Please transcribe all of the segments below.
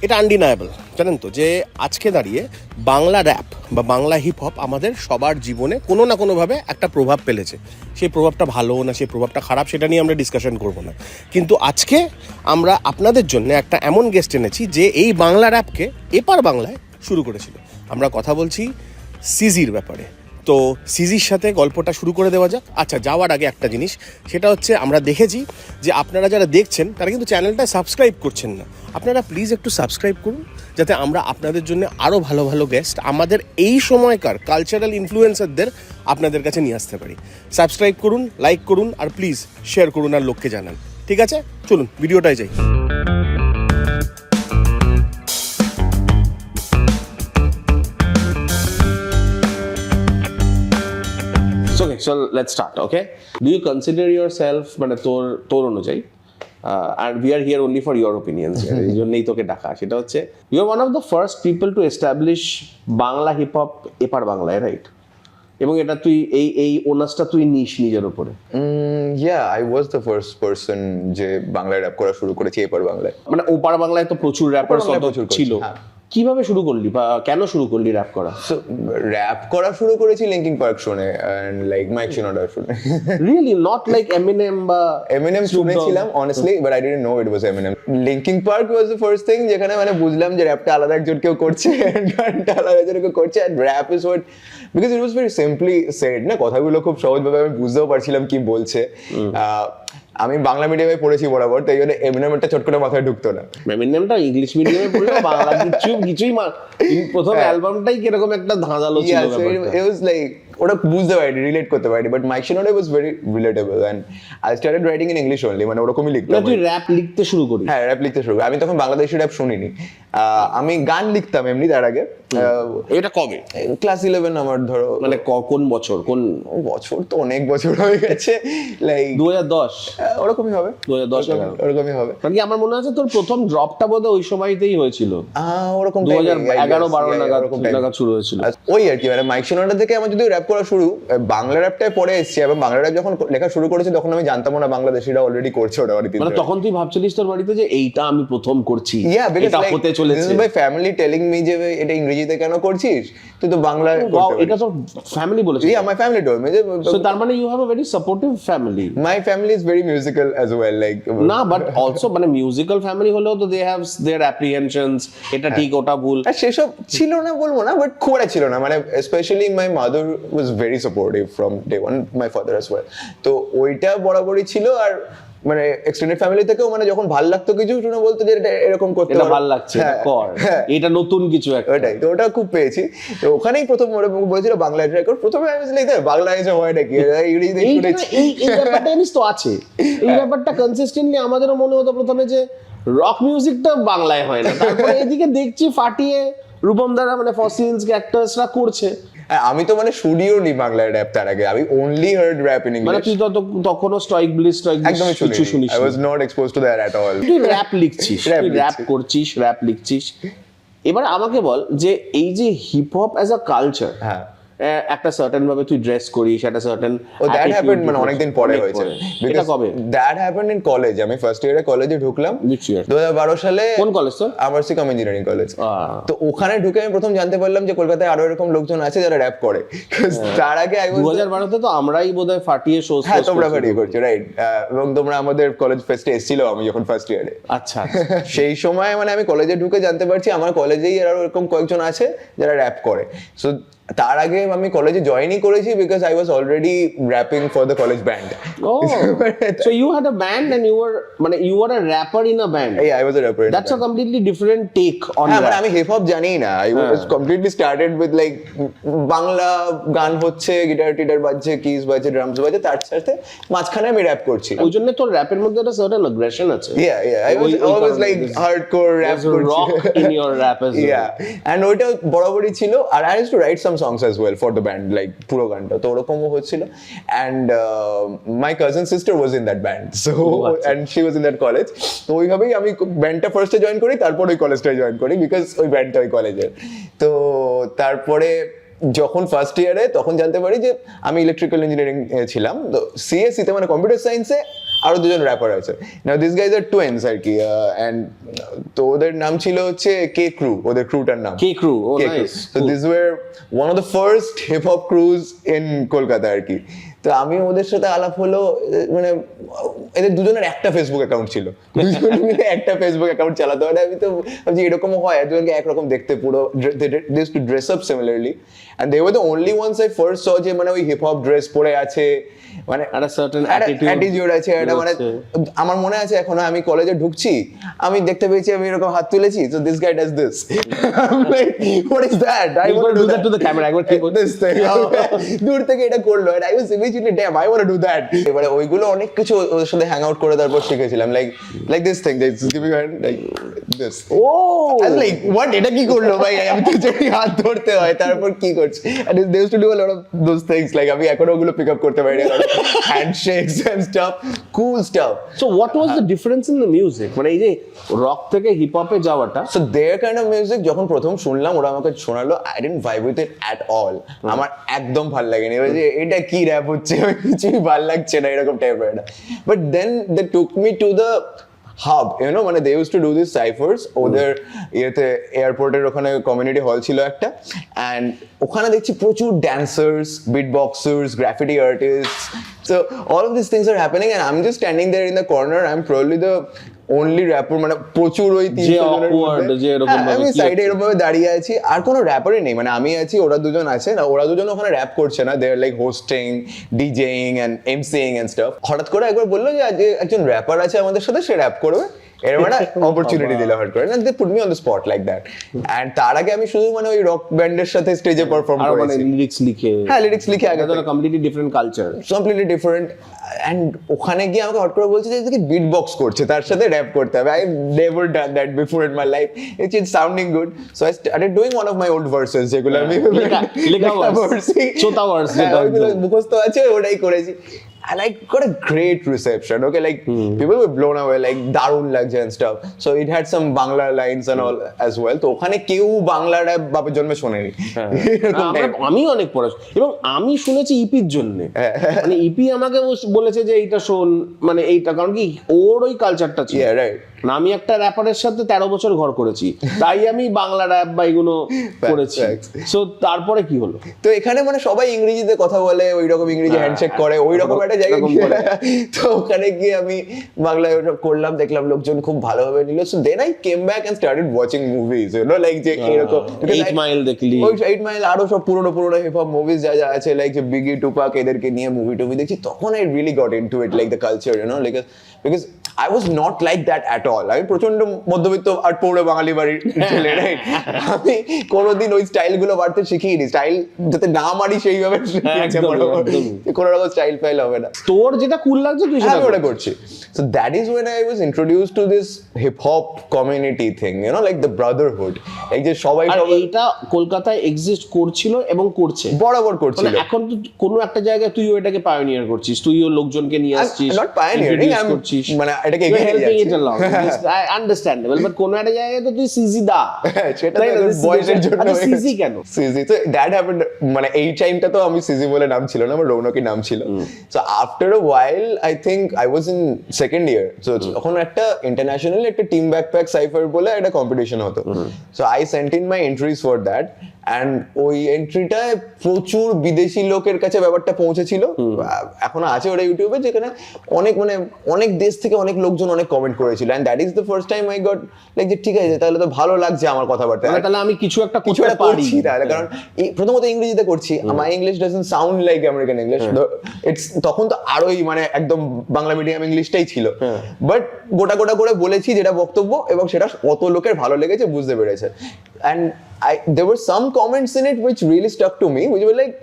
এটা আনডিনায়েবল, জানেন তো, যে আজকে দাঁড়িয়ে বাংলা র্যাপ বা বাংলা হিপ হপ আমাদের সবার জীবনে কোনো না কোনোভাবে একটা প্রভাব ফেলেছে। সেই প্রভাবটা ভালো না সেই প্রভাবটা খারাপ সেটা নিয়ে আমরা ডিসকাশন করবো না, কিন্তু আজকে আমরা আপনাদের জন্য একটা এমন গেস্ট এনেছি যে এই বাংলা র্যাপকে এপার বাংলায় শুরু করেছিল। আমরা কথা বলছি সিজির ব্যাপারে। তো সিজির সাথে গল্পটা শুরু করে দেওয়া যাক। আচ্ছা, যাওয়ার আগে একটা জিনিস, সেটা হচ্ছে আমরা দেখেছি যে আপনারা যারা দেখছেন তারা কিন্তু চ্যানেলটা সাবস্ক্রাইব করছেন না। আপনারা প্লিজ একটু সাবস্ক্রাইব করুন, যাতে আমরা আপনাদের জন্য আরও ভালো ভালো গেস্ট, আমাদের এই সময়কার কালচারাল ইনফ্লুয়েন্সারদের আপনাদের কাছে নিয়ে আসতে পারি। সাবস্ক্রাইব করুন, লাইক করুন, আর প্লিজ শেয়ার করুন আর লোককে জানান। ঠিক আছে, চলুন ভিডিওটায় যাই। Okay, so let's start, okay? Do you consider yourself, মানে তোর অনুযায়ী, and we are here only for your opinions, এই জন্যই তোকে ডাকা, সেটা হচ্ছে you are one of the first people to establish Bangla hip hop এপার বাংলায়, রাইট? এবং এটা তুই এই ওনাসটা তুই নিস নিজের উপরে। Yeah, I was the first person যে বাংলা র‍্যাপ করা শুরু করেছি এপার বাংলায়। মানে ওপার বাংলায় তো প্রচুর র্যাপার ছিল, কিভাবে শুরু করলি বা কেন শুরু করলি র্যাপ করা? সো র‍্যাপ করা শুরু করেছি লিঙ্কিং পার্ক শুনে এন্ড লাইক মাইক শিনোডা শুনে। রিয়েলি? নট লাইক এমিনেম বা এমিনেম শুনেছিলাম honestly, but I didn't know it was Eminem. Linking park was the first thing যেখানে মানে বুঝলাম যে র‍্যাপটা আলাদা একজন কেউ করছে এন্ড গানটা আলাদা একজন কেউ করছে, and rap is what, because it was very simply said, না কথাগুলো খুব সহজভাবে আমি বুঝতেও পারছিলাম কি বলছে। আমি বাংলা মিডিয়ামে পড়েছি বরাবর, তাই জন্য এমিনেমটা চট করে মাথায় ঢুকতো না। এমিনেমটা ইংলিশ মিডিয়ামে পড়লে বাংলা কিছুই প্রথম অ্যালবামটাই কিরকম একটা ধাঁধালো ছিল ব্যাপারটা। It was like ওটা বুঝতে পারিনি, রিলেট করতে পারিনি, but Mike Shinoda was very relatable and I started writing in English only, মানে ওরকমই লিখতাম। তুই র‍্যাপ লিখতে শুরু করিস? হ্যাঁ, র‍্যাপ লিখতে শুরু করি। আমি তখন বাংলাদেশি র‍্যাপ শুনিনি, আমি গান লিখতাম এমনি তার আগে। এটা কবে? ক্লাস 11 আমার, ধরো মানে কোন বছর? কোন বছর তো অনেক বছর হয়ে গেছে, লাইক 2010 ওরকমই হবে, 2010 ওরকমই হবে। কারণ কি আমার মনে আছে তোর প্রথম ড্রপটা বোধহয় ওই সময়তেই হয়েছিল, ওরকম 2011-12 নাগাদ শুরু হয়েছিল ওই আর কি। মানে মাইক শিনোডা থেকে আমার যদি র‍্যাপ করা শুরু, বাংলা র‍্যাপটাই পরে এসেছি, এবং বাংলা র‍্যাপ যখন লেখা শুরু করেছি তখন আমি জানতাম না বাংলাদেশিরা অলরেডি করছে ওটা। মানে তখন তুই ভাবছিলিস তোর বাড়িতে যে এইটা আমি প্রথম করছি, এটা হতে চলেছে? মাই ফ্যামিলি টেলিং মি যে এটা ইংরেজিতে কেন করছিস, তুই তো বাংলায় করতে পারিস। এটা তো ফ্যামিলি বলেছে? Yeah, my family told me. So তার মানে you have a very supportive family. My family is very musical as well, like না, but also মানে মিউজিক্যাল ফ্যামিলি হলেও তো they have their apprehensions, এটা ঠিক ওটা ভুল, সেসব ছিল না বলবো না, বাট খুব একটা ছিল না। মানে specially my mother was very supportive from day one, my father as well. তো ওইটা বরাবরই ছিল। আর মানে এক্সটেন্ডেড ফ্যামিলি থেকেও মানে যখন ভালো লাগতো কিছু শুনে বলতো যে এটা এরকম করতে এটা ভালো লাগছে, কর, এটা নতুন কিছু একটা। ওটাই তো, ওটা খুব পেয়েছি। তো ওখানেই প্রথম বলেছিল বাংলা ট্রাই কর। প্রথমে আমি বলছিলাম বাংলা এসে হয় নাকি, ইংরেজিতে শুনেছি। এই ব্যাপারটা জানিস তো আছে, এই ব্যাপারটা কনসিস্টেন্টলি আমাদেরও মনে হতো প্রথমে যে রক মিউজিকটা বাংলায় হয় না, তারপরে এদিকে দেখছি ফাটিয়ে রূপম দ্বারা মানে ফসিলস ক্যাক্টাসরা করছে। আমি তো মানে শুনিও নি বাংলা র‍্যাপ তার আগে, আমি only heard rap in English. মানে তুই তো তখনও স্ট্রাইক ব্লিস একদমই কিছু শুনিস? I was not exposed to that at all. তুই র‍্যাপ লিখছিস, তুই র‍্যাপ করছিস, র‍্যাপ লিখছিস। এবার আমাকে বল যে এই যে hip hop as a culture, হ্যাঁ, একটা সার্টেন ভাবে তুই ড্রেস করিস, একটা সার্টেন, দ্যাট হ্যাপেন্ড মানে অনেকদিন পরে হয়েছে। এটা কবে? That happened in college. আমি ফার্স্ট ইয়ারে কলেজে ঢুকলাম 2012 সালে। কোন কলেজ তোর? আমার সিকম ইঞ্জিনিয়ারিং কলেজ। তো ওখানে ঢুকে আমি প্রথম জানতে পারলাম যে কলকাতায় আরো এরকম লোকজন আছে যারা র‍্যাপ করে। তার আগে 2012 তে তো আমরাই বোধহয় ফাটিয়ে শোজ, হ্যাঁ তোমরা ফাটিয়ে করছো, রাইট। এবং তোমরা আমাদের কলেজ ফেস্টে এসেছিল আমি যখন ফার্স্ট ইয়ারে। আচ্ছা, সেই সময় মানে আমি কলেজে ঢুকে জানতে পারছি আমার কলেজেই আরো এরকম কয়েকজন আছে যারা র‍্যাপ করে। সো তার আগে আমি কলেজে জয়েনই করেছি because I was already wrapping for the college band. Oh, so you had a band and you were a rapper in a band? Yeah, I was a rapper. That's a completely different take on rap. মানে আমি hip hop জানি না। I was completely started with like Bangla গান হচ্ছে, guitar টিটার বাজছে, kiss বাজছে, drums বাজছে, তার সাথে মাঝখানে আমি র‍্যাপ করছি। ওই জন্য তোর র‍্যাপের মধ্যে একটা সার্টেন অ্যাগ্রেশন আছে। Yeah, I was always like hardcore rap করছি। Rock in your rap as well. Yeah, and ওইটা বরাবরই ছিল। আর I used to write some songs as well for the band, like পুরো গানটা তো ওরকমও হচ্ছিল। And my cousin sister was in that band, so and she was in that college. তো ওইভাবেই আমি ব্যান্ডটা ফার্স্টে জয়েন করি, তারপর ওই কলেজটায় জয়েন করি বিকজ ওই ব্যান্ডটা ওই কলেজের। তো তারপরে যখন ফার্স্ট ইয়ারে তখন জানতে পারি যে আমি ইলেকট্রিক্যাল ইঞ্জিনিয়ারিং ছিলাম, তো সিএসসি তে মানে কম্পিউটার সায়েন্সে আরো দুজন র্যাপার আছে। নাও দিস গাইজ আর টুইনস আর কি, এন্ড তো ওদের নাম ছিল হচ্ছে কে ক্রু, ওদের ক্রুটার নাম K crew. Oh nice. So this were one of the first hip hop crews in Kolkata আর কি। তো আমি ওদের সাথে আলাপ হলো, মানে এদের দুজনের একটা ফেসবুক অ্যাকাউন্ট ছিল, দুজন মিলে একটা ফেসবুক অ্যাকাউন্ট চালাতে পারে। আমি তো ভাবছি এরকমও হয়, দুজনকে একরকম দেখতে, পুরো they too dress up similarly, and they were the only ones I first saw যে মানে ওই হিপ হপ ড্রেস পরে আছে, মানে একটা সার্টেন অ্যাটিটিউড আছে, এটা মানে আমার মনে আছে এখনো, আমি কলেজে ঢুকছি, আমি দেখতে পেয়েছি, আমি এরকম হাত তুলেছি, so this guy does this, what is that, I want to do that to the camera, I want to this thing, দূর থেকে এটা করলো, and I was immediately damn I want to do that. এবারে ওইগুলো অনেক কিছু ওদের সাথে হ্যাং আউট করে তারপর শিখেছিলাম, like this thing, give me hand, like this, oh like what, এটা কি করলো ভাই, আমি তো জানি হাত ধরতে হয়, তারপর কি করছে, and they used to do a lot of those things, like আমি এখনো ওগুলো পিক আপ করতে পারি, handshakes and stuff, cool stuff. So what was the difference in the music? মানে এই যে রক থেকে হিপ হপে যাওয়াটা, so their kind of music যখন প্রথম শুনলাম, ওরা আমাকে শোনালো, I didn't vibe with it at all. আমার একদম ভালো লাগেনি, ওই যে এটা কি র‍্যাপ হচ্ছে, কিছুই ভালো লাগছে না, এরকম টাইপের এটা। But then they took me to the hub, you know, মানে they used to do these ciphers, ওদের ইয়েতে এয়ারপোর্টের ওখানে কমিউনিটি হল ছিল একটা, and ওখানে দেখছি প্রচুর dancers, beatboxers, graffiti artists, so all of these things are happening and I'm just standing there in the corner. I'm probably the only rapper, মানে প্রচুর ওই 300 জনের মধ্যে আমি সাইডে এরকম ভাবে দাঁড়িয়ে আছি, আর কোনো র্যাপারই নেই, মানে আমি আছি, ওরা দুজন আছে না, ওরা দুজন ওখানে র্যাপ করছে না, they are like hosting, DJing and MCing and stuff. হঠাৎ করে একবার বললো যে আজ একজন র্যাপার আছে আমাদের সাথে, সে র্যাপ করবে, এরকম একটা অপরচুনিটি দিল হঠাৎ করে, they put me on the spot like that, and তার আগে আমি শুধু মানে ওই রক ব্যান্ডের সাথে স্টেজে পারফর্ম করেছি, মানে লিরিক্স লিখে, হ্যাঁ লিরিক্স লিখে, আগে তো completely different culture, completely different, and ওখানে গিয়ে আমাকে হট করে বলছে যে বিট বক্স করছে, তার সাথে র্যাপ করতে হবে, I never done that before in my life, it's sounding good, so I started doing one of my old versus, যেগুলো আমি লেখা ভার্স, চোতা ভার্স, যেগুলো মুখস্থ আছে ওটাই করেছি, and I got a great reception. Okay, like people were blown away, like darun lagje and stuff. So it had some Bangla lines and all as well. তো ওখানে কেউ বাংলা র‍্যাপ বাপের জন্মে শোনেনি, আমি অনেক পড়া, এবং আমি শুনেছি ইপির জন্য, মানে ইপি আমাকে বলেছে যে এইটা শোন, মানে এইটা, কারণ কি ওর ওই কালচারটা ছিল, রাইট। আমি একটা র্যাপারের সাথে 13 বছর ঘর করেছি, তাই আমি বাংলা র‍্যাপ বা এগুলো করেছি। সো তারপরে কি হলো, তো এখানে মানে সবাই ইংরেজিতে কথা বলে, ওই রকম ইংরেজি হ্যান্ডশেক করে, ওই রকম একটা জায়গায়, তো ওখানে গিয়ে আমি বাংলায় ওটা করলাম, দেখলাম লোকজন খুব ভালোভাবে নিল। So then I came back and started watching movies, you know, like যে এরকম 8 মাইল দেখলি, ওই 8 মাইল আরো সব পুরনো হিপ হপ মুভিজ যা যা আছে, লাইক যে বিগি, টুপাক, এদেরকে নিয়ে মুভি দেখছি, তখন I really got into it, like the culture, you know, like because I was not like that at all. আমি প্রচন্ড মধ্যবিত্ত আর পৌরে বাঙালি বাড়ির ছেলে, রাইট। আমি কোনোদিন ওই স্টাইল গুলো বাড়তে শিখিনি, স্টাইল যাতে না মারি সেইভাবে কোনো রকম স্টাইল ফাইল হবে না। তোর যেটা কুল লাগছে তুই সেটা ওটা করছি। So that is when I was introduced to this hip hop community thing, you know, like the brotherhood, like যে সবাই এইটা কলকাতায় এক্সিস্ট করছিল এবং করছে, বরাবর করছিল। এখন তো কোনো একটা জায়গায় তুইও এটাকে পায়োনিয়ার করছিস, তুইও লোকজনকে নিয়ে আসছিস, নট পায়োনিয়ারিং, মানে এটাকে helping it along, I understandable, but কোন একটা জায়গায় তো তুই সিজি দা, সেটা বয়সের জন্য সিজি কেন, সিজি তো দ্যাট হ্যাপেন্ড, মানে এই টাইমটা তো আমি সিজি বলে নাম ছিল না, আমার রৌনকই নাম ছিল। So after a while I think I was in second year, so তখন একটা ইন্টারন্যাশনাল একটা টিম ব্যাকপ্যাক সাইফার বলে একটা কম্পিটিশন হতো, so I sent in my entries for that, and ওই এন্ট্রিটায় প্রচুর বিদেশি লোকের কাছে ব্যাপারটা পৌঁছেছিল, এখনো আছে ওটা ইউটিউবে, যেখানে অনেক মানে অনেক দেশ থেকে অনেক লোকজন অনেক কমেন্ট করেছিল, and that is the first time I got like যে ঠিক আছে, তাহলে তো ভালো লাগছে আমার কথাবার্তা, তাহলে আমি কিছু একটা করতে পারি, তাহলে কারণ প্রথমত ইংরেজিতে করছি, আমার English doesn't sound like American English, it's তখন তো আরোই মানে একদম বাংলা মিডিয়াম ইংলিশটাই ছিল, বাট গোটা গোটা করে বলেছি যেটা বক্তব্য, এবং সেটা অত লোকের ভালো লেগেছে, বুঝতে পেরেছে, and there were some comments in it which really stuck to me, which were like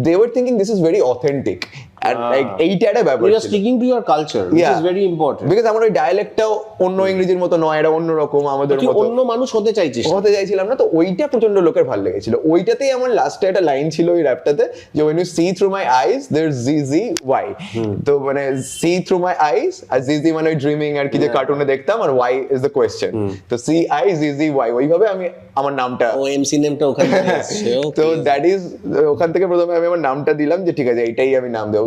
they were thinking this is very authentic, and like এইটা একটা ব্যাপার, you are sticking to your culture, which is very important, because আমার ওই ডায়ালেক্টটাও অন্য ইংরেজির মতো নয়, এটা অন্য রকম, আমাদের মতো অন্য মানুষ হতে চাইছিলাম না, তো ওইটা প্রচন্ড লোকের ভালো লেগেছিল। ওইটাতেই আমার লাস্টে একটা লাইন ছিল ওই র্যাপটাতে, যে when you see through my eyes there's Cizzy why, তো মানে see through my eyes, R Cizzy মানে ওই ড্রিমিং আর কি যে কার্টুনে দেখতাম, আর why is the question, তো see I Cizzy why, ওইভাবে আমি আমার নামটা, ও এমসি নেমটা ওখানে আসছে, তো দ্যাট ইজ ওখান থেকে প্রথমে আমি আমার নামটা দিলাম, যে ঠিক আছে এইটাই আমি নাম দেব।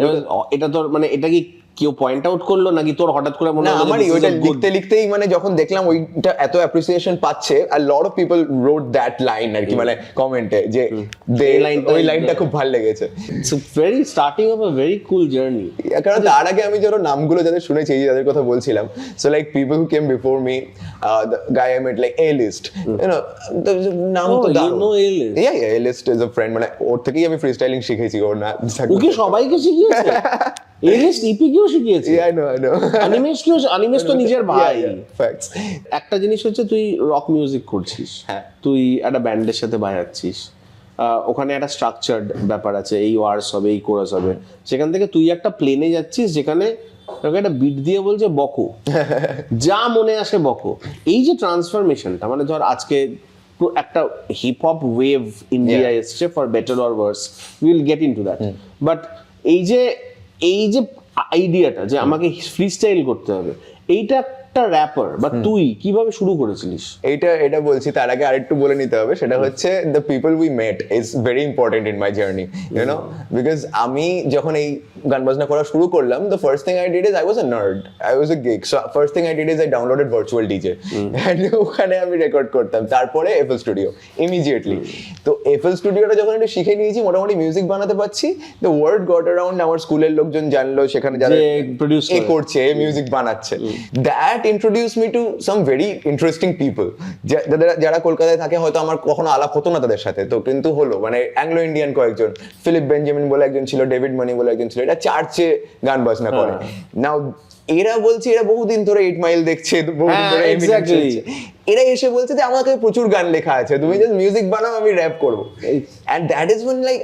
এটা তোর মানে এটা কি কেউ পয়েন্ট আউট করলো নাকি তোর হঠাৎ করে মনে না হলো আমারই ওইটা লিখতে লিখতেই মানে যখন দেখলাম ওইটা এত অ্যাপ্রিসিয়েশন পাচ্ছে, আর lot of people wrote that line আর কি, মানে কমেন্টে যে ওই লাইনটা খুব ভালো লেগেছে। It's very starting of a very cool journey. কারণ তার আগে আমি ধরো নামগুলো যাদের শুনেছি, যাদের কথা বলছিলাম, so like people who came before me, the guy I met like A list, you know, নাম তো দারুণ। A list is a friend, মানে ওর থেকেই আমি ফ্রিস্টাইলিং শিখেছি। ওর না ওকে সবাইকে শিখিয়েছে, এলিস্ট ইপিকেও শিখিয়েছে। আই নো অনিমেষ তো নিজের ভাই। ফ্যাক্টস। একটা জিনিস হচ্ছে তুই রক মিউজিক করছিস, তুই একটা ব্যান্ডের সাথে বাজাচ্ছিস, ওখানে একটা স্ট্রাকচার্ড ব্যাপার আছে, এই ওয়ার্স হবে, এই কোরাস হবে। সেখান থেকে তুই একটা প্লেনে যাচ্ছিস যেখানে তোকে একটা বিট দিয়ে বলছে বকো, যা মনে আসে বকো। এই যে ট্রান্সফরমেশনটা, মানে ধর আজকে একটা হিপ হপ ওয়েভ ইন্ডিয়া এসছে, for better or worse, will get into that. But এই যে আইডিয়াটা যে আমাকে ফ্রিস্টাইল করতে হবে, এইটা একটা র্যাপার বা তুই কিভাবে শুরু করেছিলিস? এটা বলছি, তার আগে আরেকটু বলে নিতে হবে। সেটা হচ্ছে the people we met is very important in my journey, you know, because আমি যখন এই গান বাজনা করা শুরু করলাম, the first thing I did is I was a nerd, I was a gig. So first thing I did is I downloaded virtual DJ, and ওখানে আমি রেকর্ড করতাম। তারপরে এফএল স্টুডিও ইমিডিয়েটলি। তো এফএল স্টুডিওটা যখন একটু শিখে নিয়েছি, মোটামুটি মিউজিক বানাতে পারছি, দ্য ওয়ার্ড গট অ্যারাউন্ড, আমার স্কুলের লোকজন জানলো সেখানে যারা এ করছে, মিউজিক বানাচ্ছে। That introduced me to some very interesting people, যারা কলকাতায় থাকে, হয়তো আমার কখনো আলাপ হতো না তাদের সাথে, তো কিন্তু হলো, মানে অ্যাংলো ইন্ডিয়ান কয়েকজন, ফিলিপ বেঞ্জামিন বলে একজন ছিল, ডেভিড মানি বলে একজন ছিল, এটা চার্চে গান বাজনা করে। নাও এরা বলছে এরা বহুদিন ধরে 8 মাইল দেখছে, বহুদিন ধরে এরা এসে বলছে যে আমাকে প্রচুর গান লেখা আছে, তুমি জাস্ট মিউজিক বানাও, আমি র্যাপ করবো। And that is when like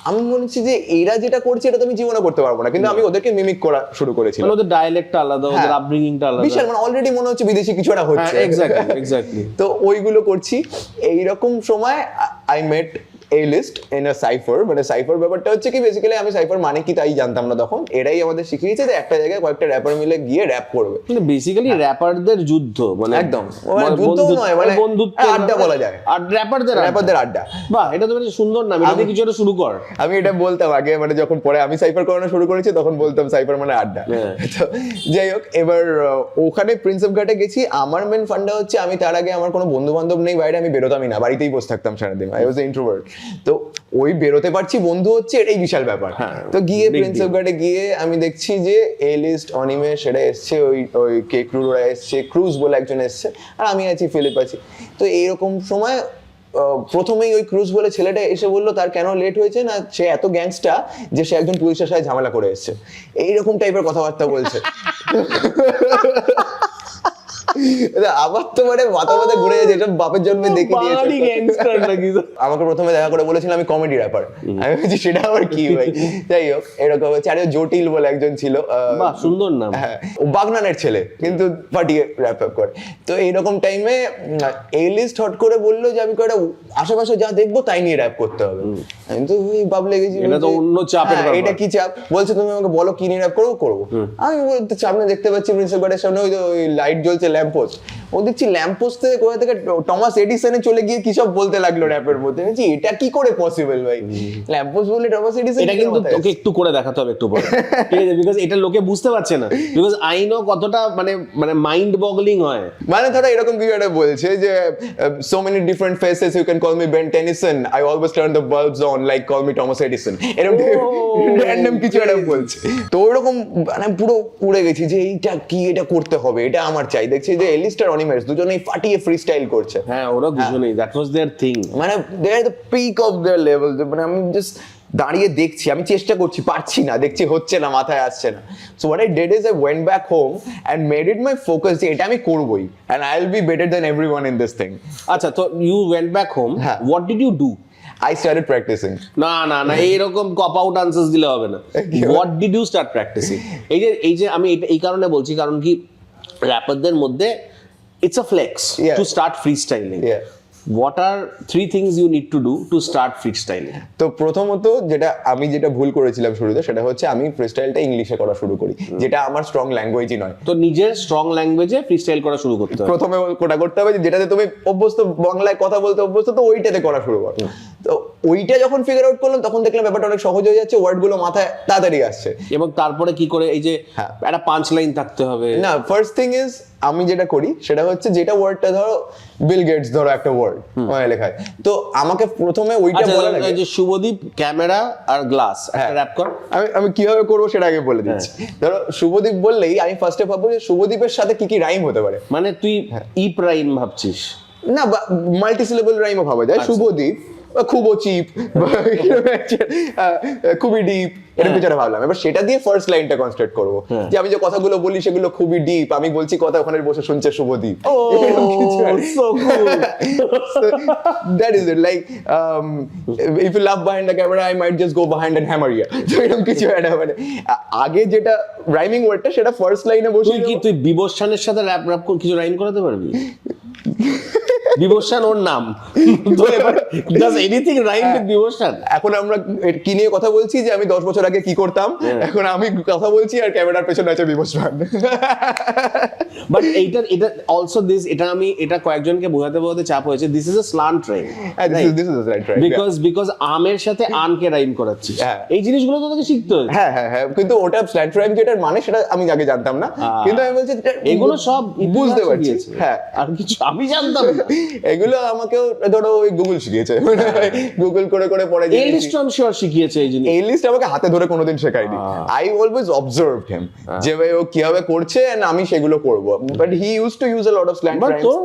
আমি মনে হচ্ছে যে এরা যেটা করছে এটা তো আমি জীবনে করতে পারবো না, কিন্তু আমি ওদেরকে মিমিক করা শুরু করেছিলাম। ওদের ডায়ালেক্টটা আলাদা, ওদের আপব্রিঙ্গিংটা আলাদা, বিশাল, মানে অলরেডি মনে হচ্ছে বিদেশি কিছু একটা হচ্ছে। এক্স্যাক্টলি। তো ওইগুলো করছি। এইরকম সময় I met A list in a cypher. মানে সাইফার ব্যাপারটা হচ্ছে কি, বেসিক্যালি আমি সাইফার মানে কি তাই জানতাম না তখন। এরাই আমাদের শিখিয়েছে যে একটা জায়গায় কয়েকটা র্যাপার মিলে গিয়ে র্যাপ করবে, মানে বেসিক্যালি র্যাপারদের যুদ্ধ, মানে একদম যুদ্ধ নয়, মানে বন্ধুত্ব, আড্ডা বলা যায়, আর র্যাপারদের আড্ডা। বাহ, এটা তো বেশ সুন্দর নাম, এটা দিয়ে কিছু একটা শুরু কর। আমি এটা বলতাম আগে, মানে যখন পরে আমি সাইফার করানো শুরু করেছি তখন বলতাম সাইফার মানে আড্ডা। তো যাই হোক, এবার ওখানে প্রিন্সেপ ঘাটে গেছি। আমার মেন ফান্ডা হচ্ছে, আমি তার আগে আমার কোনো বন্ধু বান্ধব নেই বাইরে, আমি বেরোতামই না, বাড়িতেই বসে থাকতাম সারাদিন, আই ওয়াজ ইন্ট্রোভার্ট। তো ওই বেরোতে পারছি, বন্ধু হচ্ছে, এটাই বিশাল ব্যাপার। তো গিয়ে প্রিন্সেপ ঘাটে গিয়ে আমি দেখছি যে এ লিস্ট, অনিমেষ এরা এসছে, ওই কে ক্রুজ ওরা এসছে, ক্রুজ বলে একজন এসছে, আর আমি আছি, ফিলিপ আছি। তো এইরকম সময় প্রথমেই ওই ক্রুজ বলে ছেলেটা এসে বললো তার কেন লেট হয়েছে, না সে এত গ্যাংস্টার যে সে একজন পুলিশের সাথে ঝামেলা করে এসছে, এইরকম টাইপের কথাবার্তা বলছে। আবার তো মানে মাথা মাথা ঘুরে যাচ্ছে, এটা বাপের জন্মে দেখে দিয়েছে। আমাকে প্রথমে দেখা করে বলেছিল আমি কমেডি র্যাপার, আমি বলছি সেটা আবার কি ভাই। যাই হোক, এরকম হচ্ছে। আর জটিল বলে একজন ছিল, সুন্দর নাম, হ্যাঁ, ও বাগনানের ছেলে, কিন্তু ফাটিয়ে র্যাপ করে। তো এইরকম টাইমে এই লিস্ট হট করে বললো যে আমি কয়টা আশেপাশে যা দেখবো তাই নিয়ে র্যাপ করতে হবে। আমি তো ভাব লেগেছি, এটা কি চাপ, বলছে তুমি আমাকে বলো কি নিয়ে র্যাপ করবো। আমি বলতে সামনে দেখতে পাচ্ছি প্রিন্সেপ ঘাটের সামনে ওই লাইট জ্বলছে, ল্যাম্পপোস্ট, ও দেখছি ল্যাম্পপোস্ট থেকে কোথা থেকে টমাস এডিসনে চলে গিয়ে কি সব বলতে লাগলো র্যাপের মধ্যে। বলছি এটা কি করে পসিবল ভাই, ল্যাম্পপোস্ট বলে টমাস এডিসন? এটা কিন্তু তোকে একটু করে দেখাতে হবে একটু পরে, ঠিক আছে? বিকজ এটা লোকে বুঝতে পারছে না, বিকজ আই নো কতটা মানে মাইন্ড বগলিং হয়। মানে ধরো এরকম কিছু একটা বলছে যে so many different faces, you can call me Ben Tennyson, I always turn the bulbs on, like call me Thomas Edison, এরকম র্যান্ডম কিছু একটা বলছে। তো ওরকম মানে পুরো উড়ে গেছি যে এইটা কি, এটা করতে হবে, এটা আমার চাই। দেখছি যে এলিস্ট আর অনিমেষ দুজনেই ফাটিয়ে ফ্রিস্টাইল করছে। হ্যাঁ, ওরা দুজনেই, দ্যাট ওয়াজ देयर থিং, মানে they are the peak of their level. মানে আমি জাস্ট দাঁড়িয়ে দেখছি, আমি চেষ্টা করছি, পারছি না, দেখছি হচ্ছে না, মাথায় আসছে না। So what I did is I went back home and made it my focus যে এটা আমি করবই, and I will be better than everyone in this thing. আচ্ছা, তো you went back home, what did you do? I started practicing. না এইরকম কপ out answers দিলে হবে না। What did you start practicing? এই যে আমি এই কারণে বলছি, কারণ কি র্যাপারদের মধ্যে it's a flex to start freestyling. What are 3 things you need to do to start freestyling? তো প্রথমত যেটা ভুল করেছিলাম শুরুতে, সেটা হচ্ছে আমি ফ্রিস্টাইলটা ইংলিশে করা শুরু করি, যেটা আমার স্ট্রং ল্যাঙ্গুয়েজই নয়। তো নিজের স্ট্রং ল্যাঙ্গুয়েজে ফ্রিস্টাইল করা শুরু করতে হবে। প্রথমে কোটা করতে হবে যেটাতে তুমি অভ্যস্ত, বাংলায় কথা বলতে অভ্যস্ত, তো ওইটাতে করা শুরু করো। তো ওইটা যখন ফিগার আউট করলাম তখন দেখলাম ব্যাপারটা অনেক সহজ হয়ে যাচ্ছে, ওয়ার্ডগুলো মাথায় তাড়াতাড়ি আসছে। এবং তারপরে কি করে এই যে একটা পাঁচ লাইন থাকতে হবে না, ফার্স্ট থিং ইজ আমি যেটা করি সেটা হচ্ছে যেটা ওয়ার্ডটা ধরো বিল গেটস ধরো একটা ওয়ার্ড ওখানে লেখা হয়, তো আমাকে প্রথমে ওইটা বলা লাগে। যে শুভদীপ ক্যামেরা আর গ্লাস একটা র‍্যাপ কর। আমি কিভাবে করবো সেটা আগে বলে দিচ্ছি। ধরো শুভদীপ বললেই আমি ফার্স্টে ভাববো যে শুভদীপের সাথে কি কি রাইম হতে পারে। মানে তুই ইপ রাইম ভাবছিস না, মাল্টি সিলেবল রাইমও ভাবা যায়। শুভদীপ খুবও চিপ, খুবই ডিপ, এরকম কিছু ভাবলাম। এবার সেটা দিয়ে ফার্স্ট লাইনটা কনস্ট্রাক্ট করবো, যে আমি যে কথাগুলো বলি সেগুলো খুবই ডিপ, আমি বলছি কথা ওখানে বসে শুনছে Subhadip. That is it, like if you laugh behind the camera I might just go behind and hammer you, so এরকম কিছু একটা মানে আগে যেটা রাইমিং ওয়ার্ডটা সেটা ফার্স্ট লাইনে বসে। তুই বিবস্বানের সাথে র‍্যাপ কিছু রাইম করাতে পারবি? বিবস্বান ওর নাম, তো এবার does anything rhyme with বিবস্বান? এখন আমরা কি নিয়ে কথা বলছি যে আমি 10 বছর আগে কি করতাম, এখন আমি কথা বলছি আর ক্যামেরার পেছনে আছে বিবস্বান। বাট এটা অলসো দিস, এটা কয়েকজনকে বোঝাতে চাপ হয়েছে, this is a slant rhyme, this is right because আমের সাথে আনকে রাইম করাচ্ছিস, এই জিনিসগুলো তো তোকে শিখতে হবে। হ্যাঁ, কিন্তু ওটা স্ল্যান্ট রাইম যেটার মানে সেটা আমি আগে জানতাম না, কিন্তু আমি বলছি এগুলো সব বুঝতে পারছি। হ্যাঁ, আর কিছু আমি জানতাম না। এগুলো আমাকেও ধরো ওই গুগল শিখিয়েছে, গুগল করে করে পড়ে। এই লিস্ট আমি শিওর শিখিয়েছে এই জিনিস। এই লিস্ট আমাকে হাতে ধরে কোনোদিন শেখায়নি। আই অলওয়েজ অবজার্ভড হিম যে ভাই ও কিভাবে করছে এন্ড আমি সেগুলো করব, but he used to use a lot of slang but তোর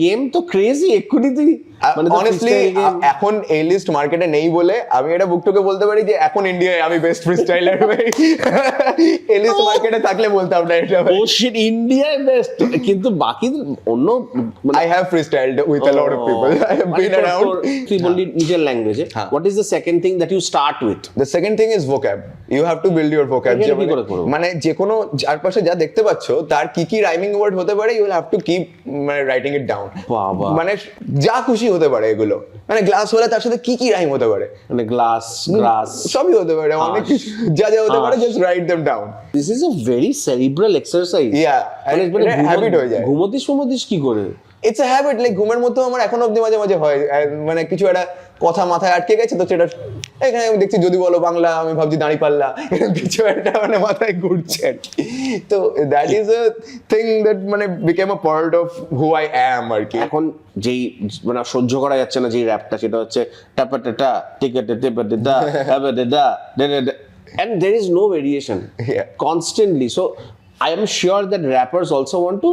গেম তো ক্রেজি এক্ষুনি তুই মানে অনেস্টলি এখন এই লিস্ট মার্কেটে নেই বলে আমি এটা বুকটুকে বলতে পারি যে এখন ইন্ডিয়ায় আমি বেস্ট ফ্রিস্টাইলার ভাই। এই লিস্ট মার্কেটে থাকলে বলতাম না এটা ভাই। ও শিট, ইন্ডিয়ায় বেস্ট, কিন্তু বাকি অন্য I have freestyled with a lot of people. I have been around. তুই বললি নিজের ল্যাঙ্গুয়েজে, what is the second thing that you start with? The second thing is vocab. You have to build your vocab. মানে যে কোনো চারপাশে যা দেখতে পাচ্ছ তার কি কি রাইমিং ওয়ার্ড হতে পারে, you will have to keep মানে রাইটিং ইট ডাউন। মানে যা খুশি হতে পারে এগুলো, মানে গ্লাস হলে তার সাথে কি কি রাইম হতে পারে, মানে গ্লাস গ্রাস সবই হতে পারে, অনেক কিছু যা হতে পারে, just write them down. This is a very cerebral exercise. Yeah, মানে হ্যাবিট হয়ে যায়। ঘুমোতিস কি করে? It's a habit, like ঘুমের মধ্যে আমার এখন অবধি মাঝে মাঝে হয়, মানে কিছু একটা কথা মাথায় আটকে গেছে তো সেটা এখানে আমি দেখছি যদি বলো বাংলা আমি ভাবছি দাঁড়িপাল্লা, কিছু একটা মানে মাথায় ঘুরছে। তো that is a thing that মানে became a part of who I am আর কি। এখন যেই মানে সহ্য করা যাচ্ছে না যেই র্যাপটা, সেটা হচ্ছে টাপাটাটা টিকেটে টিপাটিটা হাবাডা and there is no variation constantly, so I am sure that rappers also want to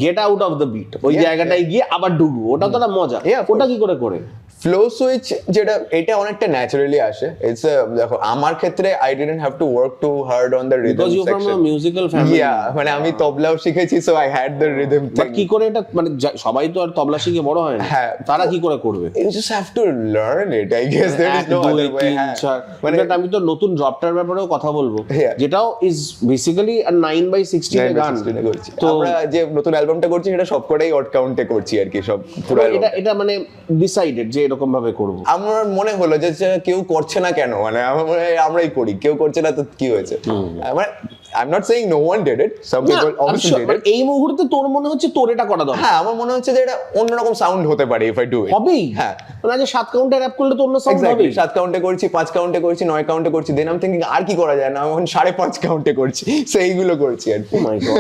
get out of the beat, ওই জায়গাটায় গিয়ে আবার ঢুকবো, ওটা তো একটা মজা। ওটা কি করে ফ্লো সুইচ যেটা এটা অনেকটা ন্যাচারালি আসে। ইটস দেখো আমার ক্ষেত্রে I didn't have to work too hard on the rhythm because you from a musical family. মানে আমি তবলাও শিখেছি, so I had the rhythm thing. But কি করে এটা, মানে সবাই তো আর তবলা শিখে বড় হয় না, তারা কি করে করবে? You just have to learn it, I guess there is no other way. মানে আমি তো নতুন ড্রপটার ব্যাপারেও কথা বলবো, যেটাও ইজ বেসিক্যালি a 9/16 এর গান। তো আমরা যে নতুন অ্যালবামটা করছি সেটা সবকটাই অড কাউন্টে করছি আর কি, সব পুরো এটা মানে ডিসাইডেড যে এরকম ভাবে করব। আমার মনে হলো যে কেউ করছে না কেন, মানে আমার মনে হয় আমরাই করি, কেউ করছে না তো কি হয়েছে। মানে I'm not saying no one did it, some people obviously did it. এই মুহূর্তে তোর মনে হচ্ছে তোর এটা করা দরকার। হ্যাঁ, আমার মনে হচ্ছে যে এটা অন্যরকম সাউন্ড হতে পারে if I do it. হবেই। হ্যাঁ, মানে যে 7 কাউন্টে র‍্যাপ করলে তো অন্য সাউন্ড হবে। 7 কাউন্টে করছি, 5 কাউন্টে করছি, 9 কাউন্টে করছি, দেন আই এম থিংকিং আর কি করা যায় না, আমি এখন 5.5 কাউন্টে করছি, সো এইগুলো করছি আর কি। ও মাই গড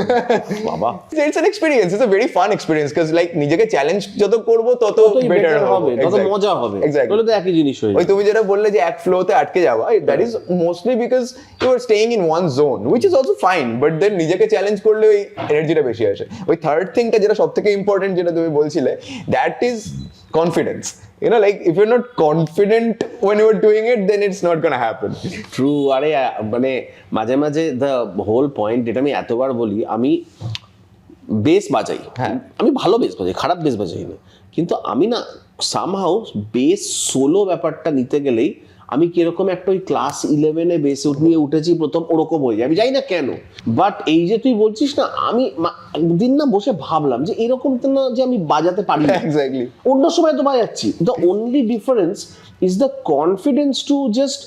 বাবা, it's an experience, it's a very fun experience because like নিজেকে চ্যালেঞ্জ যত করব তত বেটার হবে, তত মজা হবে। Exactly. তাহলে তো একই জিনিস হয়ে যায়। ওই তুমি যেটা বললে যে এক ফ্লোতে আটকে যাওয়া, that is mostly because you are staying in one zone, which is also fine, but then নিজেকে চ্যালেঞ্জ করলে ওই এনার্জিটা বেশি আসে। ওই থার্ড থিংটা যেটা সবথেকে ইম্পর্টেন্ট, যেটা তুমি বলছিলে, that is confidence. You know, like if you're not confident when you are doing it, then it's not gonna happen. True. আরে মানে মাঝে মাঝে the whole point, যেটা আমি এতবার বলি, আমি বেস বাজাই, আমি ভালো বেস বাজাই, খারাপ বেস বাজাই না, কিন্তু আমি না সামহাউ বেস সোলো ব্যাপারটা নিতে গেলেই আমি কিরকম একটা ওই ক্লাস 11-এ বেস নিয়ে উঠেছি প্রথম, ওরকম হয়ে যায়, আমি জানি না কেন। বাট এই যে তুই বলছিস না, আমি একদিন না বসে ভাবলাম যে এরকম তো না যে আমি বাজাতে পারি না, এক্স্যাক্টলি অন্য সময় তো বাজাচ্ছি। The only difference is the confidence to just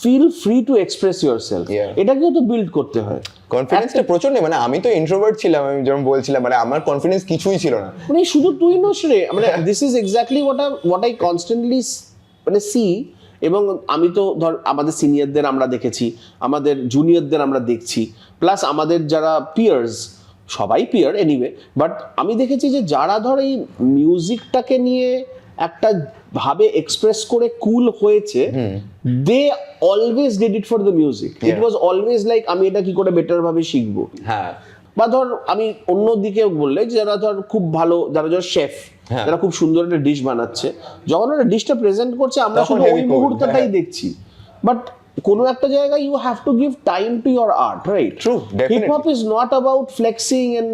feel free to express yourself. এটাকেও তো বিল্ড করতে হয়। কনফিডেন্সটা প্রচন্ড, মানে আমি তো ইন্ট্রোভার্ট ছিলাম, আমি যেমন বলছিলাম, মানে আমার কনফিডেন্স কিছুই ছিল না। মানে শুধু তুই নস রে, মানে this is exactly what I constantly মানে সি, এবং আমি তো ধর আমাদের সিনিয়রদের আমরা দেখেছি, আমাদের জুনিয়রদের আমরা দেখছি, প্লাস আমাদের যারা পিয়ার্স, সবাই পিয়ার এনিওয়ে, বাট আমি দেখেছি যে যারা ধর এই মিউজিকটাকে নিয়ে একটা ভাবে এক্সপ্রেস করে কুল হয়েছে, they always did it for the music. It was always like আমি এটা কি করে বেটার ভাবে শিখবো। হ্যাঁ, বা ধর আমি অন্য দিকে বললে যারা ধর খুব ভালো, যারা ধর শেফ, যারা খুব সুন্দর একটা ডিশ বানাচ্ছে, যখন ওরা ডিশটা প্রেজেন্ট করছে আমরা শুধু ওই মুহূর্তটাই দেখছি, বাট কোনো একটা জায়গায় you have to give time to your art, right? True, hip hop is not about flexing and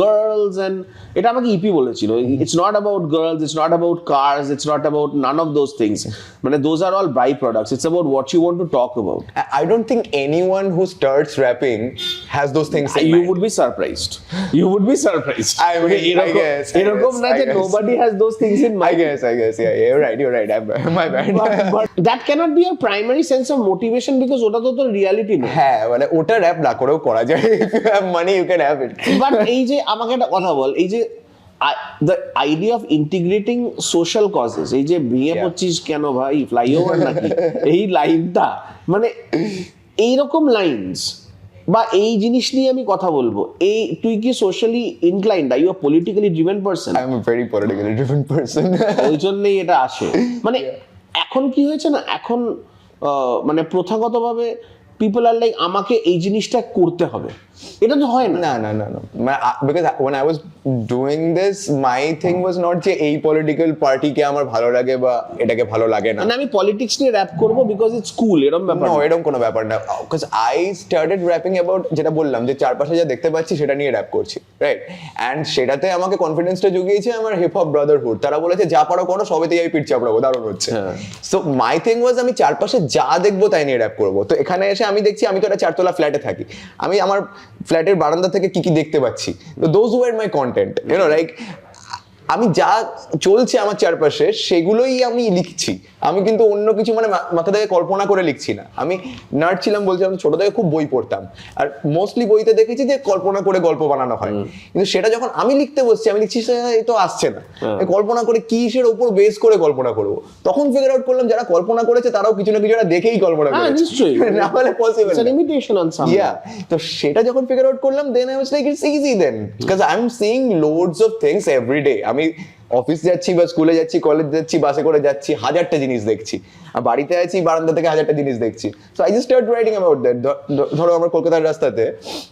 girls and, এটা আমাকে ইপি বলেছিল, it's not about girls, it's not about cars, it's not about none of those things, মানে those are all byproducts, it's about what you want to talk about. I don't think anyone who starts rapping has those things in You mind. would be surprised. You would be surprised. I mean, I guess. এরকম না যে nobody has those things in I mind. guess, yeah, you're right. My bad. But that cannot be your primary sense of motivation because ওটা তো তোর reality না। হ্যাঁ, মানে ওটা র‍্যাপ না করেও করা যায়। If you have money, you can have it. But এই যে আমাকে একটা কথা বল, এই যে the idea of integrating social causes, এই যে বিয়ে করছিস কেন ভাই, ফ্লাইওভার নাকি, এই লাইনটা, মানে এইরকম লাইনস বা এই জিনিস নিয়ে আমি কথা বলবো, এই তুই কি সোশ্যালি ইনক্লাইন্ড, আর you are politically driven person? I am a very politically driven person. ওই জন্যই এটা আসে। মানে এখন কি হয়েছে না, এখন মানে প্রথাগতভাবে পিপল আর লাইক আমাকে এই জিনিসটা করতে হবে, এটা তো হয় না। No. Because when I was doing this, my thing was not যে এই পলিটিক্যাল পার্টিকে আমার ভালো লাগে বা এটাকে ভালো লাগে না। মানে আমি পলিটিক্স নিয়ে র‍্যাপ করব বিকজ ইটস কুল, এরকম ব্যাপার না। এরকম কোনো ব্যাপার না। Because I started rapping about, যেটা বললাম যে চারপাশে যা দেখতে পাচ্ছি সেটা নিয়ে র‍্যাপ করছি, রাইট? অ্যান্ড সেটাতে আমাকে কনফিডেন্সটা জুগিয়েছে আমার হিপ হপ ব্রাদারহুড। তারা বলেছে যা পারো করো, সবেতেই আমি পিঠ চাপড়াবো, দারুণ হচ্ছে। সো মাই থিং ওয়াজ আমি চারপাশে যা দেখবো তাই নিয়ে র‍্যাপ করবো। তো এখানে এসে আমি দেখছি, আমি তো একটা চারতলা ফ্ল্যাটে থাকি, আমি আমার ফ্ল্যাটের বারান্দা থেকে কি কি দেখতে পাচ্ছি, তো those were my content, you know, like আমি যা চলছে আমার চারপাশে সেগুলোই আমি লিখছি। আমি কিন্তু অন্য কিছু মানে মাথা থেকে কল্পনা করে লিখছি না। আমি নার্ড ছিলাম, বলছিলাম ছোট থেকে খুব বই পড়তাম, আর মোস্টলি বইতে দেখেছি যে কল্পনা করে গল্প বানানো হয়, কিন্তু সেটা যখন আমি লিখতে বসছি, আমি লিখছি এই তো আসছে না, কল্পনা করে কিসের উপর বেস করে কল্পনা করব। তখন ফিগার আউট করলাম যারা কল্পনা করেছে তারাও কিছু না কিছু একটা দেখেই কল্পনা করেছে, না হলে পসিবল না। Imitation on some. Yeah, তো সেটা যখন ফিগার আউট করলাম, then I was like it's easy then, because I am seeing loads of things every day. আমি অফিস যাচ্ছি বা স্কুলে যাচ্ছি, কলেজ যাচ্ছি, বাসে করে যাচ্ছি, হাজারটা জিনিস দেখছি, আর বাড়িতে আছি বারান্দা থেকে হাজারটা জিনিস দেখছি। So I just start writing about that. ধরো আমার কলকাতার রাস্তাতে,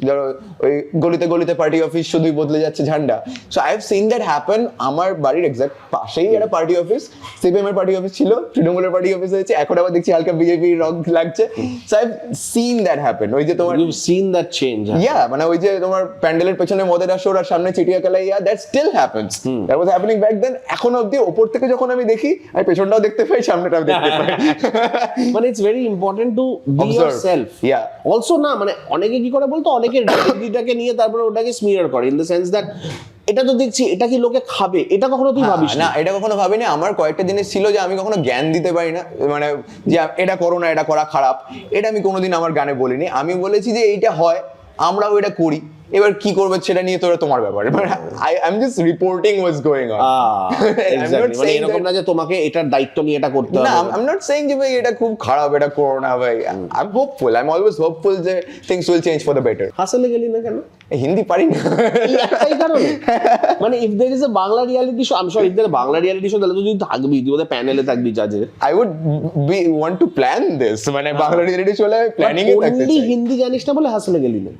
ধরো ওই গলিতে গলিতে পার্টি অফিস, শুধুই বদলে যাচ্ছে ঝান্ডা। So I have seen that happen. আমার বাড়ির এক্সাক্ট পাশেই একটা পার্টি অফিস, সিপিএম এর পার্টি অফিস ছিল, তৃণমূলের পার্টি অফিস হয়েছে, এখন আবার দেখছি হালকা বিজেপি রং লাগছে। So I have seen that happen. ওই যে তোমার ইউ সিন দ্যাট চেঞ্জ, ইয়া, মানে ওই যে তোমার প্যান্ডেলের পেছনে মদের আসর আর সামনে চিটিয়া কালাইয়া, that still happens, that was happening back then. এখন অবধি ওপর থেকে যখন আমি দেখি, আমি পেছনটাও দেখতে পাই, সামনেটাও দেখতে পাই। মানে it's very important to be yourself. Yeah, also না, মানে অনেকে কি করে বলতো, অনেকের রিয়েলিটিটাকে নিয়ে তারপরে ওটাকে স্মিয়ার করে, ইন দ্য সেন্স দ্যাট এটা তো দেখছি, এটা কি লোকে খাবে, এটা কখনো তুই ভাবিস না? এটা কখনো ভাবিনি। আমার কয়েকটা জিনিস ছিল যে আমি কখনো জ্ঞান দিতে পারি না, মানে যে এটা করো না, এটা করা খারাপ, এটা আমি কোনোদিন আমার গানে বলিনি। আমি বলেছি যে এইটা হয়, আমরাও এটা করি, এবার কি করবে সেটা নিয়ে তোমার ব্যাপার। I am just reporting what's going on. মানে এরকম না যে তোমাকে এটার দায়িত্ব নিয়ে এটা করতে হবে। না, আই এম নট সেইং যে ভাই এটা খুব খারাপ, এটা করো না ভাই। I am hopeful, I am always hopeful যে things will change for the better. হাসলে গেলি না কেন? হিন্দি পারি না, এই একটাই কারণে। মানে if there is a Bangla reality show, I am sorry, if there Bangla reality show, তাহলে তুই থাকবি, তুই ওদের প্যানেলে থাকবি জাজে। I would be want to plan this, মানে বাংলা রিয়ালিটি শোলে প্ল্যানিং এ থাকতে চাই। হিন্দি জানিস না বলে হাসলে গেলি না?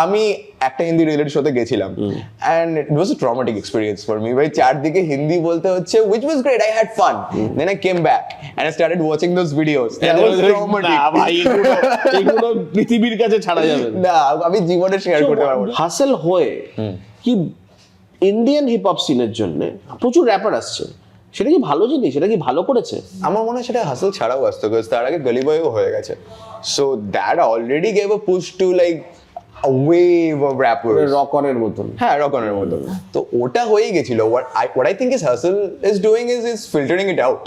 আমি একটা হিন্দি রিয়েলিটি শোতে গেছিলাম, and it was a traumatic experience for me. ভাই চারদিকে হিন্দি বলতে হচ্ছে, which was great, I had fun. Then I came back and I started watching those videos. That was traumatic. না ভাই, এগুলো পৃথিবীর কাছে ছাড়া যাবে না। না, আমি জীবনে শেয়ার করতে পারবো না। হাসেল হয়ে কি ইন্ডিয়ান হিপ হপ সিনের জন্য প্রচুর র্যাপার আসছে, সেটা কি ভালো জিনিস? সেটা কি ভালো করেছে? আমার মনে হয় সেটা হাসেল ছাড়াও আসতো, বিকজ তার আগে গলি বয়ও হয়ে গেছে। So that already gave a push to like a wave of rappers, রকনের মতন। হ্যাঁ, রকনের মতন। তো ওটা হয়েই গেছিল। what I think is Hustle is doing is filtering it out.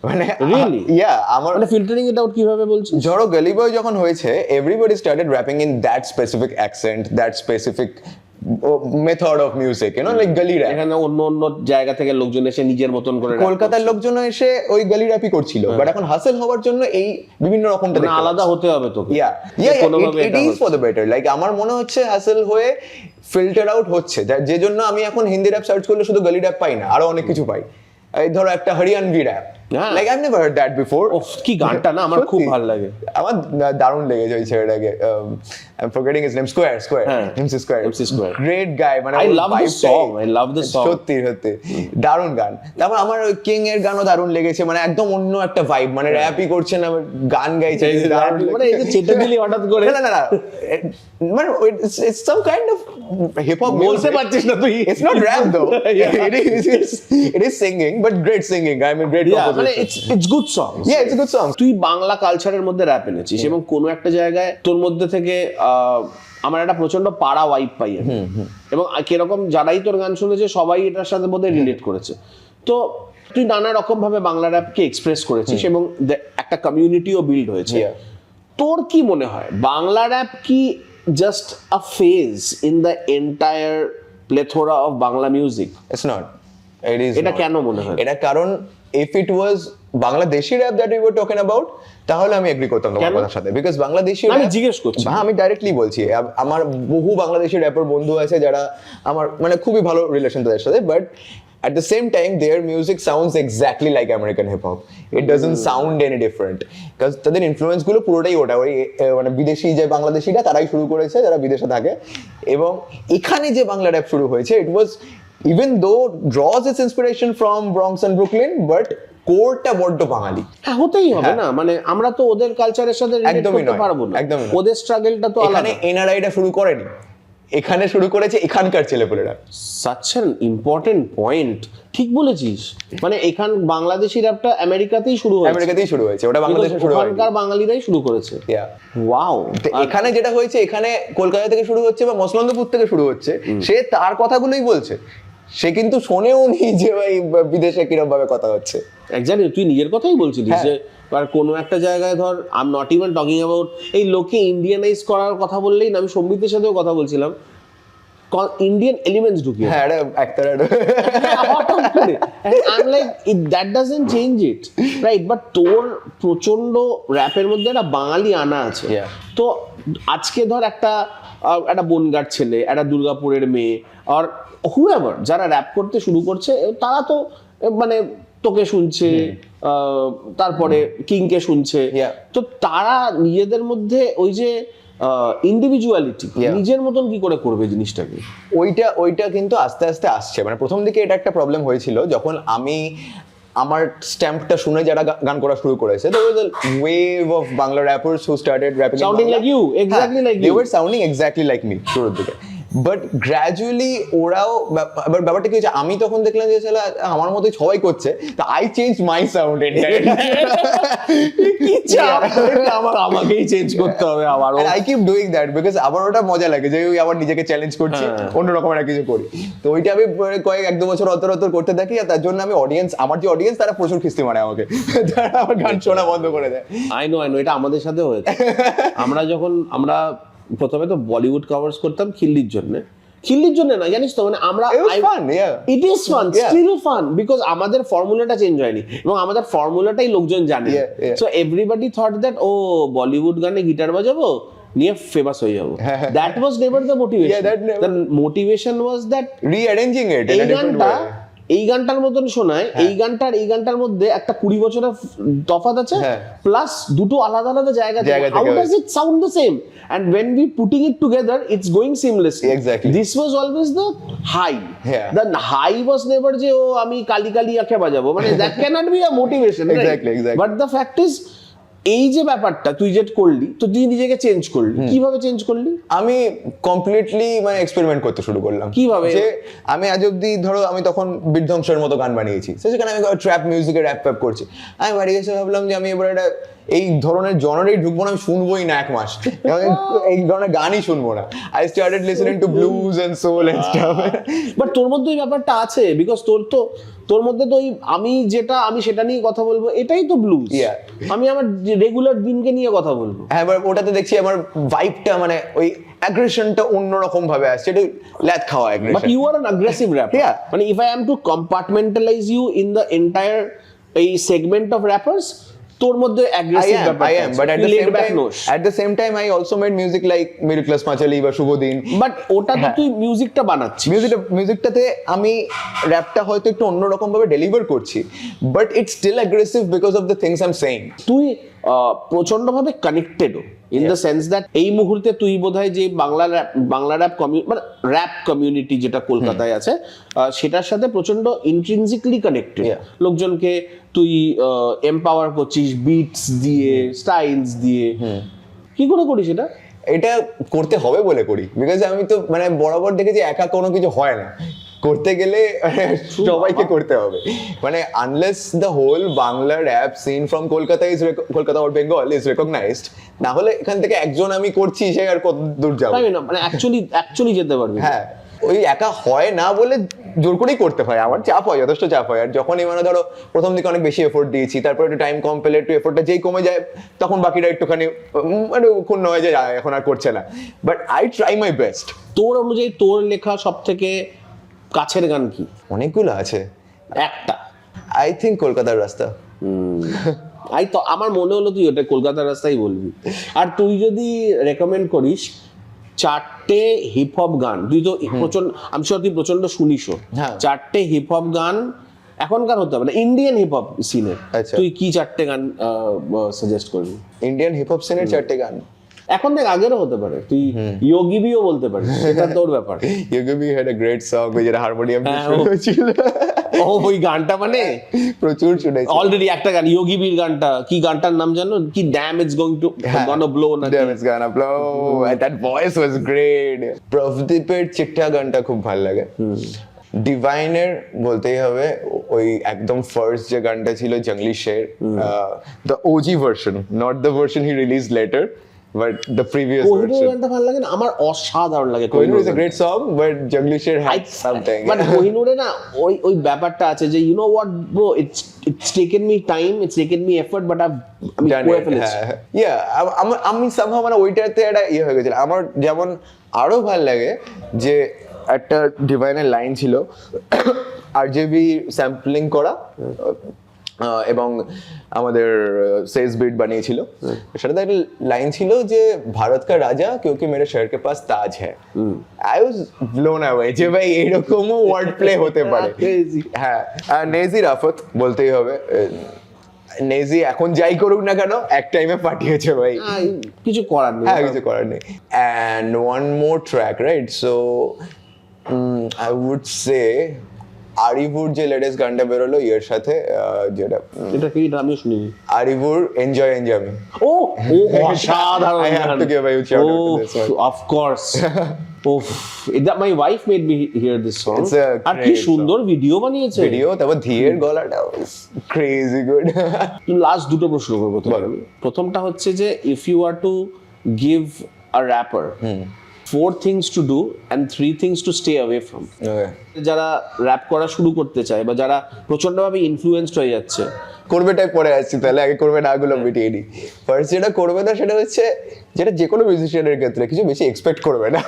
মানে রিয়েলি, ইয়া, আমার মানে ফিল্টারিং ইট আউট কিভাবে বলছিস? ধরো গলি বয় যখন হয়েছে, everybody started rapping in that specific accent, that specific method of music you know like gully rap. এখানে অন্য অন্য জায়গা থেকে লোকজন এসে নিজের মতন করে কলকাতার লোকজন এসে ওই গলি র‍্যাপই করছিল, বাট এখন হাসেল হওয়ার জন্য এই বিভিন্ন রকমটা দেখতে আলাদা হতে হবে তোকে। It is for the better. Like আমার মনে হচ্ছে হাসেল হয়ে ফিল্টার আউট হচ্ছে, যে জন্য আমি এখন হিন্দি র‍্যাপ সার্চ করলে শুধু গলি র‍্যাপ পাই না, আরো অনেক কিছু পাই। এই ধরো একটা Haryanvi rap, like I have never heard that before. কি গানটা না আমার খুব ভালো লাগে, আমার দারুণ লেগেছে ওই ছেলেটাকে। I am forgetting his name, square MC square, great গাই। মানে আই লাভ দ্য সং, সত্যি দারুণ গান। তারপর আমার কিং এর গানও দারুণ লেগেছে, মানে একদম অন্য একটা ভাইব, মানে র‍্যাপই করছে না গান গাইছে, মানে এই যে চেটে দিলি হঠাৎ করে, না মানে it's some kind of hip hop. বলতে পারছিস না তুই, it's not rap though, it is singing, but great singing. I mean great composition, মানে it's good song. It's good song. তুই বাংলা কালচারের মধ্যে র‍্যাপ এনেছিস এবং কোনো একটা জায়গায় তোর মধ্যে থেকে আমার একটা প্রচন্ড পাড়া ওয়াইব পাই আমি, এবং কিরকম যারাই তোর গান শুনেছে সবাই এটার সাথে বোধহয় রিলেট করেছে। তো তুই নানা রকম ভাবে বাংলা র‍্যাপকে এক্সপ্রেস করেছিস এবং একটা কমিউনিটিও বিল্ড হয়েছে। তোর কি মনে হয় বাংলা র‍্যাপ কি just a phase in the entire plethora of Bangla music? It's not. এটা কেন মনে হয়? এটা কারণ if it was Bangladeshi rap that we were talking about, তাহলে আমি এগ্রি করতাম তোমার কথার সাথে, বিকজ বাংলাদেশি আমি জিজ্ঞেস করছি, আমি ডাইরেক্টলি বলছি। আমার বহু বাংলাদেশি র‍্যাপার বন্ধু আছে যারা আমার মানে খুবই ভালো রিলেশন তাদের সাথে, but at the same time their music sounds exactly like American hip hop. It doesn't sound any different, because তাদের ইনফ্লুয়েন্স গুলো পুরোটাই ওটা, ওই মানে বিদেশি যে বাংলাদেশিরা তারাই শুরু করেছে যারা বিদেশে থাকে, এবং এখানে যে বাংলা র‍্যাপ শুরু হয়েছে, it was even though draws its inspiration from Bronx and Brooklyn, but কোরটা বড্ড বাঙালি। হ্যাঁ, হতেই হবে না, মানে আমরা তো ওদের কালচারের সাথে রিলেট করতে পারবো না, ওদের স্ট্রাগলটা তো আলাদা। এখানে এনআরআইটা শুরু করেনি, এখানে শুরু করেছে এখানকার ছেলেপুলেরা। সাচ অ্যান ইম্পর্টেন্ট পয়েন্ট, ঠিক বলেছিস। মানে এখান বাংলাদেশি র‍্যাপটা আমেরিকাতেই শুরু হয়েছে, ওটা বাংলাদেশে শুরু হয়নি, ওখানকার বাঙালিরাই শুরু করেছে। ওয়াও। এখানে যেটা হয়েছে, এখানে কলকাতা থেকে শুরু হচ্ছে বা মসলন্দপুর থেকে শুরু হচ্ছে, সে তার কথাগুলোই বলছে, সে কিন্তু শোনেও নি যে ভাই বিদেশে কিরকম ভাবে কথা হচ্ছে। এক্স্যাক্টলি, তুই নিজের কথাই বলছিলিস যে আর কোনো একটা জায়গায় ধর, I am not even talking about এই লোকে ইন্ডিয়ানাইজ করার কথা বললেই না, আমি সম্বিতের সাথেও কথা বলছিলাম, ইন্ডিয়ান এলিমেন্টস ঢুকিয়ে, হ্যাঁ একটা I am like that doesn't change it, right? But তোর প্রচন্ড র‍্যাপের মধ্যে একটা বাঙালি আনা আছে। তো আজকে ধর একটা বনগাঁর ছেলে, একটা দুর্গাপুরের মেয়ে, আর হুএভার যারা র‍্যাপ করতে শুরু করছে, তারা তো মানে তোকে শুনছে, তারপরে কিংকে শুনছে, তো তারা নিজেদের মধ্যে ওই যে ইন্ডিভিজুয়ালিটি নিজের মতন কি করে করবে জিনিসটাকে, ওইটা কিন্তু আস্তে আস্তে আসছে। মানে প্রথম দিকে এটা একটা প্রবলেম হয়েছিল, যখন আমি আমার স্ট্যাম্পটা শুনে যারা গান করা শুরু করেছে, there was a wave of Bangla rappers who started rapping sounding like you, exactly like you, they were sounding exactly like me শুরুর দিকে, বাট গ্র্যাজুয়ালি ওরাও, ব্যাপারটা কি হচ্ছে, আমি তখন দেখলাম যে ছেলে আমার মতোই সবাই করছে, তো আই চেঞ্জ মাই সাউন্ড আমাকেই চেঞ্জ করতে হবে আবার। I keep doing that because আবার ওটা মজা লাগে যে আবার নিজেকে চ্যালেঞ্জ করছি, অন্য রকমের কিছু করি। তো ওইটা আমি এক দু বছর অন্তর করতে থাকি, আর তার জন্য আমি আমার যে অডিয়েন্স তারা প্রচুর খিস্তি মারে আমাকে, তারা আমার গান শোনা বন্ধ করে দেয়। আই নো এটা আমাদের সাথে হয়েছে। আমরা প্রথমে তো বলিউড কভার্স করতাম খিল্লির জন্য না, জানিস তো, মানে আমরা it is fun, still fun, because আমাদের ফর্মুলাটা চেঞ্জ হয়নি এবং আমাদের ফর্মুলাটাই লোকজন জানে। So everybody thought that oh Bollywood গানে গিটার বাজাবো, নিয়ে ফেমাস হয়ে যাবো। That was never the motivation. The motivation was that rearranging it. এই গানটার মতন শোনায়, এই গানটার মধ্যে একটা 20 বছরের তফাৎ আছে, প্লাস দুটো আলাদা আলাদা জায়গা। How does it sound the same? And when we putting it together, it's going seamlessly. Exactly. This was always the high. The high was never যে ও আমি কালি আঁকে বাজাবো, মানে that cannot be a motivation. Exactly. But the fact is, এই যে ব্যাপারটা তুই যেটা করলি, তো তুই নিজেকে চেঞ্জ করলি, কিভাবে চেঞ্জ করলি? আমি কমপ্লিটলি মানে এক্সপেরিমেন্ট করতে শুরু করলাম। কিভাবে? যে আমি আজ অব্দি ধরো আমি তখন বিধ্বংসের মতো গান বানিয়েছি, সেখানে আমি ট্র্যাপ মিউজিকে র‍্যাপ করছি, আমি বাড়ি এসে ভাবলাম যে আমি এবার একটা এই ধরনের জনরেই ঢুকবো না, আমি শুনবোই না এক মাস, এই ধরনের গানই শুনবো না। I started listening to blues and soul and stuff. But তোর মধ্যে ওই ব্যাপারটা আছে, বিকজ তোর মধ্যে তো ওই আমি সেটা নিয়ে কথা বলবো, এটাই তো ব্লুজ। আমি আমার রেগুলার দিনকে নিয়ে কথা বলবো। হ্যাঁ, এবার ওটাতে দেখছি আমার ভাইবটা মানে ওই অ্যাগ্রেশনটা অন্যরকম ভাবে আসছে, এটা ল্যাদ খাওয়া aggression. But you are an aggressive rapper. মানে if I am to compartmentalize you in the entire এই সেগমেন্ট অফ র্যাপার্স, তোর মধ্যে অ্যাগ্রেসিভ ব্যাপার আছে। But at the same time I also made music like Middle Class Machali বা শুভদিন। But ওটাতে তুই মিউজিকটা বানাচ্ছিস, মিউজিকটাতে আমি র্যাপটা হয়তো একটু অন্যরকম ভাবে ডেলিভার করছি, but it's still aggressive because of the things I am saying. তুই প্রচন্ড ভাবে কানেক্টেডও ইন দ্য সেন্স দ্যাট এই মুহূর্তে তুই বোধহয় যে বাংলা র্যাপ মানে র্যাপ কমিউনিটি যেটা কলকাতায় আছে সেটার সাথে প্রচন্ড ইন্ট্রিনজিকলি কানেক্টেড। লোকজনকে তুই এম্পাওয়ার করছিস বিটস দিয়ে, স্টাইলস দিয়ে। কি করে করিস এটা? এটা করতে হবে বলে করি, বিকজ আমি তো মানে বরাবর দেখেছি একা কোনো কিছু হয় না, করতে গেলে সবাইকে করতে হবে। মানে unless the whole Bangla rap scene from Kolkata or Bengal is recognised, না হলে এখান থেকে একজন আমি করছি সে আর কত দূর যাবে না। মানে অ্যাকচুয়ালি যেতে পারবি। হ্যাঁ, ওই একা হয় না বলে জোর করেই করতে হয়। আমার চাপ হয়, যথেষ্ট চাপ হয়। আর যখনই মানে ধরো প্রথম দিকে অনেক বেশি এফোর্ট দিয়েছি, তারপর একটু টাইম কম পেলে একটু এফোর্টটা যেই কমে যায়, তখন বাকিটা একটুখানি মানে ক্ষুণ্ণ হয়ে যায়, এখন আর করছে না। But I try my best. তোর অনুযায়ী তোর লেখা সব থেকে কাছের গান কি? অনেকগুলো আছে, একটা আই থিঙ্ক কলকাতার রাস্তা। তো আমার মনে হলো তুই ওটা কলকাতার রাস্তাই বলবি। আর তুই যদি রেকমেন্ড করিস 4টে হিপ হপ গান, তুই তো প্রচন্ড, আমি শিওর তুই প্রচন্ড শুনিসও, 4টে হিপ হপ গান এখনকার হতে হবে না, ইন্ডিয়ান হিপ হপ সিনের, তুই কি 4টে গান সাজেস্ট করবি? ইন্ডিয়ান হিপ হপ সিনের 4টে গান এখন দেখ, আগেরও হতে পারে, তুই ইয়োগি বিও বলতে পারিস, সেটা তোর ব্যাপার। Yogi B had a great song যেটা হারমোনিয়াম ছিল। ওই গানটা মানে প্রচুর শুনেছি অলরেডি। একটা গান ইয়োগি বির গানটা, কি গানটার নাম জানো? কি damn it's going to gonna blow, না damn it's gonna blow, that voice was great. প্রভদীপের চিঠা গানটা খুব ভালো লাগে। ডিভাইনের বলতেই হবে, ওই একদম ফার্স্ট যে গানটা ছিল Jungli Sher, the OG version, not the version he released later, but the previous version. গানটা ভালো লাগে না আমার, অসাধারণ লাগে। Kohinoor is a great song, but Jongli Sher had something. But কোহিনুরে না ওই ব্যাপারটা আছে যে you know what bro, it's taken me time, it's taken me effort, but আমি করে ফেলেছি। আমি somehow মানে ওইটাতে একটা ইয়ে হয়ে গেছিল আমার। যেমন আরো ভালো লাগে যে একটা ডিভাইনের লাইন ছিল আরজেবি স্যাম্পলিং করা, এবং আমাদের সেজ বিট বানিয়েছিল, সেটাতে একটা লাইন ছিল যে ভারত কা রাজা क्योंकि मेरे शहर के पास ताज है। I was blown away যে ভাই এরকমও ওয়ার্ড প্লে হতে পারে। হ্যাঁ, নেজি রাফত বলতেই হবে। নেজি এখন যাই করুক না কেন এক টাইমে পাঠিয়েছে ভাই, কিছু করার নেই। হ্যাঁ, কিছু করার নেই। And one more track, right? So I would say আরিভুর যে লেটেস্ট গানটা বেরোলো ইয়ের সাথে, যেটা এটা কি আমি শুনিনি, আরিভুর এনজয় আমি। ও অসাধারণ। I have to give a huge shout out to this one. Of course. That my wife made me hear this song. আর কি সুন্দর ভিডিও বানিয়েছে। ভিডিও, তারপর ধীরের গলাটা was crazy good. লাস্ট দুটো প্রশ্ন করবো তোমার। প্রথমটা হচ্ছে যে if you are to give a rapper 4 things to do and 3 things to stay away from, যারা র্যাপ করা শুরু করতে চায় বা যারা প্রচন্ডভাবে ইনফ্লুয়েন্সড হয়ে যাচ্ছে, করবেটাই পরে আসছি, তাহলে আগে করবে না গুলো মিটিয়ে নি। ফার্স্ট যেটা করবে না সেটা হচ্ছে, যেটা যে কোনো মিউজিশিয়ানের ক্ষেত্রে কিছু বেশি এক্সপেক্ট করবে না।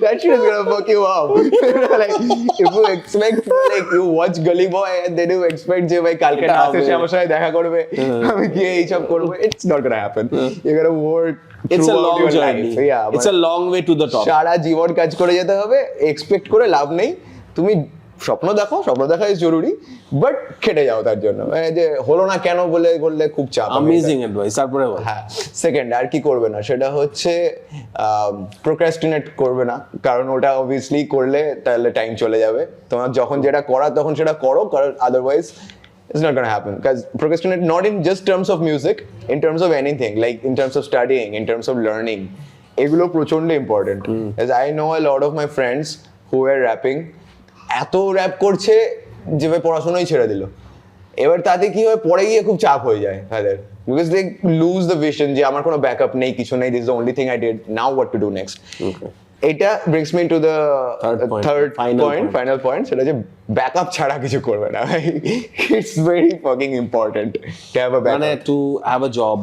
That shit is gonna fuck you up. Like if you expect, like you watch Gully Boy and then you expect যে ভাই কালকে না আসে সে আমার সাথে দেখা করবে, আমি গিয়ে এইসব করবো, it's not gonna happen. You gotta work. It's a long journey. It's a long way to the top. সারা জীবন কাজ করে যেতে হবে, এক্সপেক্ট করে লাভ নেই। তুমি স্বপ্ন দেখো, স্বপ্ন দেখা ইজ জরুরি, বাট খেটে যাও তার জন্য। যে হলো না কেন বললে খুব চাপ। Amazing advice. তারপরে হ্যাঁ, সেকেন্ড আর কি করবে না সেটা হচ্ছে প্রোক্রাস্টিনেট করবে না, কারণ ওটা অবভিয়াসলি করলে তাহলে টাইম চলে যাবে। তোমার যখন যেটা করা তখন সেটা করো, কারণ otherwise it's not gonna happen. Because procrastinate not in just terms of music, in terms of anything, like in terms of studying, in terms of learning, এগুলো প্রচন্ড important. As I know a lot of my friends who were rapping, এত rap করছে যে ভাই পড়াশোনাই ছেড়ে দিল। এবার তাতে কি হয় পরে গিয়ে খুব চাপ হয়ে যায় তাদের, because they lose the vision যে আমার কোনো ব্যাকআপ নেই, কিছু নেই, this is the only thing I did, now what to do next. এটা brings me to the final point, সেটা যে ব্যাকআপ ছাড়া কিছু করবে না। It's very fucking important to have a backup, মানে to have a job,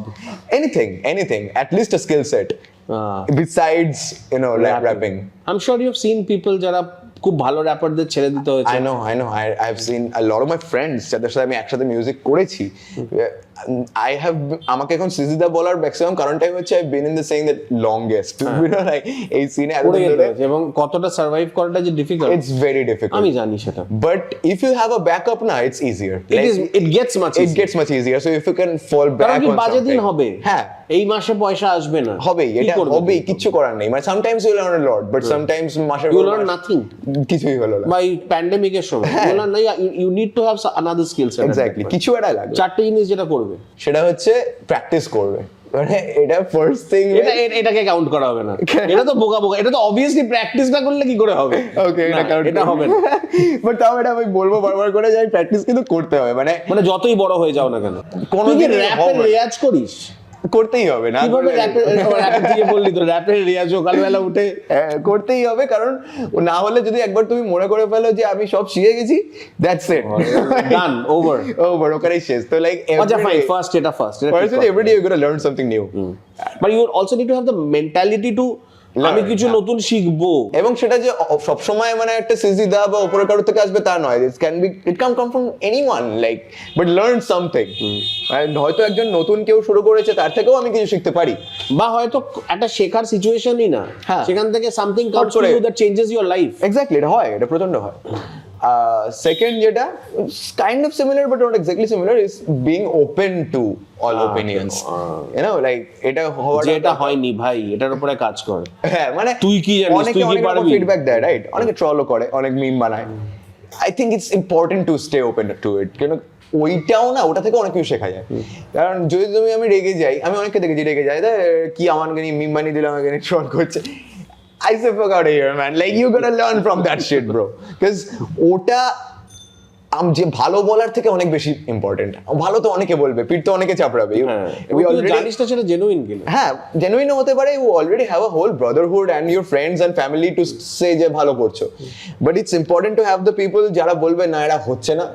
anything, at least a skill set besides, you know, rapping. I'm sure you've seen people যারা খুব ভালো র্যাপারদের ছেড়ে দিতে হয়েছে। I know. I've seen a lot of my friends যাদের সাথে আমি একসাথে মিউজিক করেছি। আমাকে এখন Cizzy দা বলার ম্যাক্সিমাম কারণটাই হচ্ছে I've been in the saying that longest, you know, like এই সিনে এবং কতটা সার্ভাইভ করাটা যে ডিফিকাল্ট, it's very difficult, আমি জানি সেটা। but if you have a backup now it's easier, it gets much easier, so if you can fall back on something, বাজে দিন হবে, হ্যাঁ এই মাসে পয়সা আসবে না, হবেই, এটা হবেই, কিচ্ছু করার নেই। মানে sometimes you learn a lot, but sometimes মাসের you learn nothing, কিছুই হলো না। by প্যান্ডেমিকের সময় you need to have another skill set, exactly, কিছু একটা লাগবে। চারটে জিনিস যেটা করবে সেটা হচ্ছে প্র্যাকটিস করবে, মানে এটা ফার্স্ট থিং। এটাকে কাউন্ট করা হবে না, এটা তো বোকা, এটা তো অবভিয়াসলি প্র্যাকটিস না করলে কি করে হবে। ওকে, এটা হবে না, বাট তাও এটা আমি বলবো বারবার করে যে প্র্যাকটিস কিন্তু করতে হবে, মানে যতই বড় হয়ে যাও না কেন, কোনোদিন র‍্যাপের রেয়াজ করিস, করতেই হবে না, কিভাবে র‍্যাপের দিকে বললি তো, র‍্যাপের রেয়াজ সকালবেলা উঠে করতেই হবে, কারণ না হলে যদি একবার তুমি মনে করে ফেলো যে আমি সব শিখে গেছি, দ্যাটস ইট, ডান, ওভার ওখানেই শেষ। তো লাইক আচ্ছা fine, first every day you're going to learn something new, but you also need to have the mentality to আমি কিছু নতুন শিখবো, এবং সেটা যে সব সময় মানে একটা Cizzy দা বা উপরে কারোর থেকে আসবে তা নয়, it can come from anyone, like but learn something, হয়তো একজন নতুন কেউ শুরু করেছে তার থেকেও আমি কিছু শিখতে পারি, বা হয়তো একটা শেখার সিচুয়েশনই না, সেখান থেকে something comes to you that changes your life. Exactly, এটা প্রচন্ড হয়। Second যেটা kind of similar but not exactly similar is being open to all opinions, you know, like এটা যেটা হয়নি ভাই এটার উপরে কাজ কর, হ্যাঁ মানে তুই কি জানিস, তুই কি পারবি, ফিডব্যাক দেয়, রাইট, অনেকে ট্রলও করে, অনেক মিম বানায়। I think it's important to stay open to it, কেন ওইটাও না, ওটা থেকে অনেক কিছু শেখা যায়। কারণ যদি আমি রেগে যাই, আমি অনেককে দেখেছি রেগে যাই, কি আমাকে নিয়ে মিম বানিয়ে দিলাম, আমাকে নিয়ে ট্রল করছে, I say fuck out of here, man. Like you gotta learn from that shit, bro. Because ওটা যে ভালো বলার থেকে অনেক বেশি ইম্পর্টেন্ট। ভালো তো অনেকে বলবে, পিঠ তো অনেকে চাপড়াবে। জানিস না সেটা জেনুইন কিনা। হ্যাঁ, জেনুইন হতে পারে। You already have a whole brotherhood and your friends and family to say যে ভালো করছো। But it's important to have the people যারা বলবে না এটা হচ্ছে না,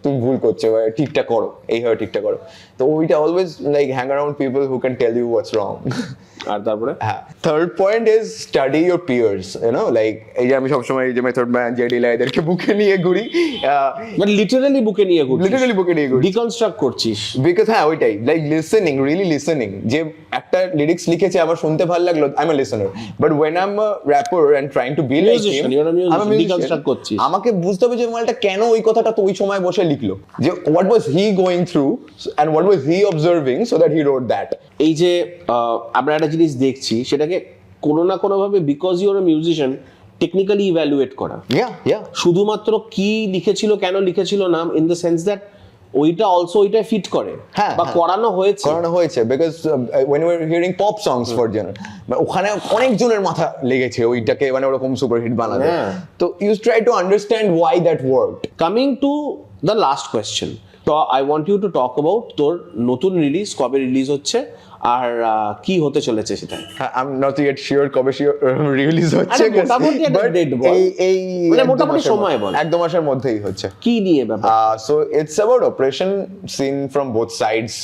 তুমি ভুল করছো, ঠিকঠাক করো, এইভাবে ঠিকঠাক করো। তো ওইটা always like hang around people who can tell you what's wrong. আর তারপরে হ্যাঁ, third point is study your peers, you know, like এই যে আমি সবসময় এই যে মেথড ম্যান, জেডিলা এদেরকে বুকে নিয়ে ঘুরি, মানে লিটারালি বুকে নিয়ে ঘুরি, ডিকনস্ট্রাক্ট করছিস, বিকজ হ্যাঁ ওইটাই, লাইক লিসেনিং, রিয়েলি লিসেনিং, যে একটা লিরিক্স লিখেছে আবার শুনতে ভালো লাগলো, I am a listener, but when I am a rapper and trying to be like him, আমি ডিকনস্ট্রাক্ট করছি, আমাকে বুঝতে হবে যে মালটা কেন ওই কথাটা তো ওই সময় বসে লিখলো, যে what was he going through and what was he observing so that he wrote that. এই যে আমরা একটা জিনিস দেখছি সেটাকে কোনো না কোনো ভাবে, because you are a musician, technically evaluate করা, শুধুমাত্র কি লিখেছিল কেন লিখেছিল না, ইন দ্য সেন্স দ্যাট ওইটা অলসো ওইটা ফিট করে বা করানো হয়েছে, because when you were hearing pop songs for general, ওখানে অনেক জনের মাথা লেগেছে ওইটাকে মানে ওরকম সুপারহিট বানাতে, তো you try to understand why that worked. Coming to the last question, তো I want you to talk about তোর নতুন রিলিজ, কবে রিলিজ হচ্ছে আর কি হতে চলেছে সেটা। I'm not yet sure কবে রিলিজ হচ্ছে, মোটামুটি একটা ডেট বল, এই মানে মোটামুটি সময় বল, এক দু মাসের মধ্যেই হচ্ছে। কি নিয়ে ব্যাপার? So it's about oppression seen from both sides,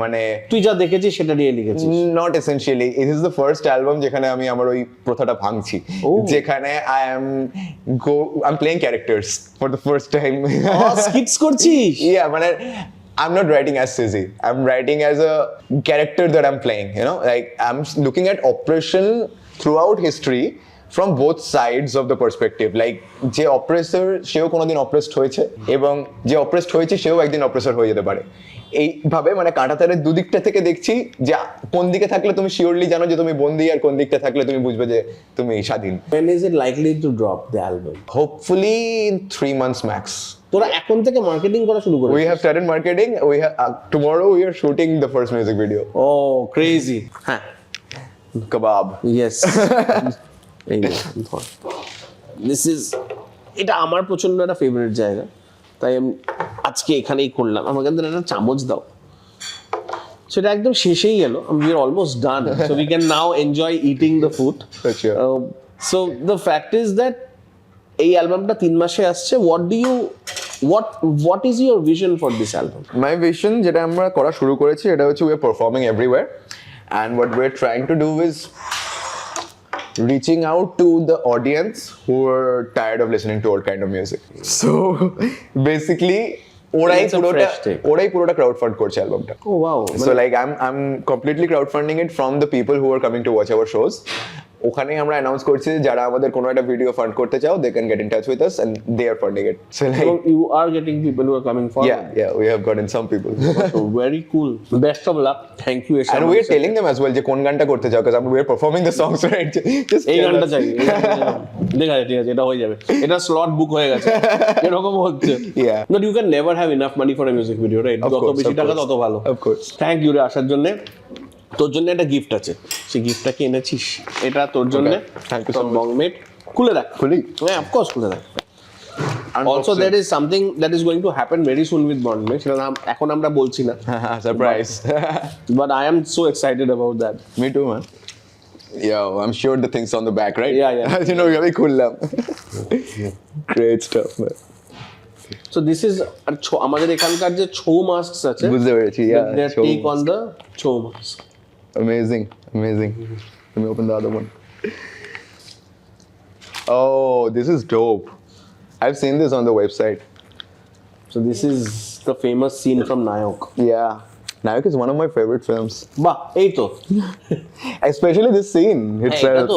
মানে তুই যা দেখেছিস সেটা নিয়ে লিখেছিস? Not essentially, it is the first album যেখানে আমি আমার ওই প্রথাটা ভাঙছি, যেখানে I am playing characters for the first time. Skits করছিস? ইয়া, মানে I'm not writing as Cizzy. I'm writing as a character that I'm playing, you know, like I'm looking at oppression throughout history from both sides of the perspective, like যে অপ্রেসর সেও কোনোদিন oppressed হয়েছে এবং যে oppressed হয়েছে সেও একদিন অপ্রেসর হয়ে যেতে পারে, এইভাবে মানে কাঁটাতারের দুদিকটা থেকে দেখছি যে কোন দিকে থাকলে তুমি শিওরলি জানো যে তুমি বন্দী, আর কোন দিকটা থাকলে তুমি বুঝবে যে তুমি স্বাধীন। When is it likely to drop the album? Hopefully in 3 months max. তোরা এখন থেকে মার্কেটিং করা শুরু করেছিস? We have started marketing. We have tomorrow we are shooting the first music video. Oh, crazy. হ্যাঁ, Kebab. Yes. এই this is, এটা আমার প্রচন্ড একটা ফেভারিট জায়গা, তাই আমি আজকে এখানেই করলাম, আমাকে একটা চামচ দাও, সেটা একদম শেষেই গেল, we are almost done, so we can now enjoy eating the food. So the fact is that এই অ্যালবামটা 3 মাসে আসছে। What is your vision for this album? My vision যেটা আমরা করা শুরু করেছি এটা হচ্ছে we are performing everywhere, and what we are trying to do is reaching out to the audience who are tired of listening to old kind of music. So basically ওরাই পুরোটা crowd fund করছে অ্যালবামটা। Oh wow. So like I'm completely crowdfunding it from the people who are coming to watch our shows. ওখানে আমরা announce করছি যারা আমাদের কোনো একটা ভিডিও ফান্ড করতে চাও, they can get in touch with us and they are funding it. So like you are getting people who are coming forward. yeah, we have gotten some people. So very cool. Best of luck. Thank you. And we are telling them as well যে কোন গানটা করতে চাও, because we are performing the songs, right? Just এই গানটা চাই, দেখা যায়, ঠিক আছে, এটা হয়ে যাবে, এটা স্লট বুক হয়ে গেছে, এরকম হচ্ছে। Yeah. But you can never have enough money for a music video, right? যত বেশি টাকা তত ভালো। Of course. থ্যাংক ইউ রে আসার জন্য। তোর জন্য একটা গিফট আছে, সেই গিফটটা কি এনেছিস? এটা তোর জন্য। Thank you so much. Bongmade, খুলে রাখ। হ্যাঁ, of course খুলে রাখ। Also there is something that is going to happen very soon with Bongmade, সেটা নাম এখন আমরা বলছি না। Surprise. But I am so excited about that. Me too, man. Yo, I'm sure the things on the back, right? Yeah. You know, we খুললাম। Great stuff, man. So this is আমাদের এখানকার যে ছৌ মাস্কস আছে, বুঝতে পেরেছি, yeah. They take on the Chhau mask. Amazing. Let me open the other one. Oh, this is dope. I've seen this on the website. So this is the famous scene from Nayok. Yeah. Nayak is one of my favorite films. বাহ, এই তো Especially this scene itself.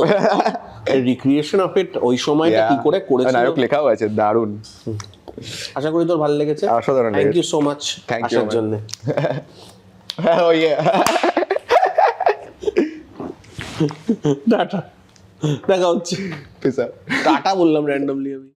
Recreation of it, ওই সময়টা কি করে করেছিল। নায়ক লেখাও আছে, দারুণ। আশা করি তোর ভালো লেগেছে। অসাধারণ থ্যাংক লেগেছে। You so much Thank you, আসার man. জন্য। Oh yeah. টাটা, দেখা হচ্ছে। Peace out. টাটা বললাম র্যান্ডমলি আমি।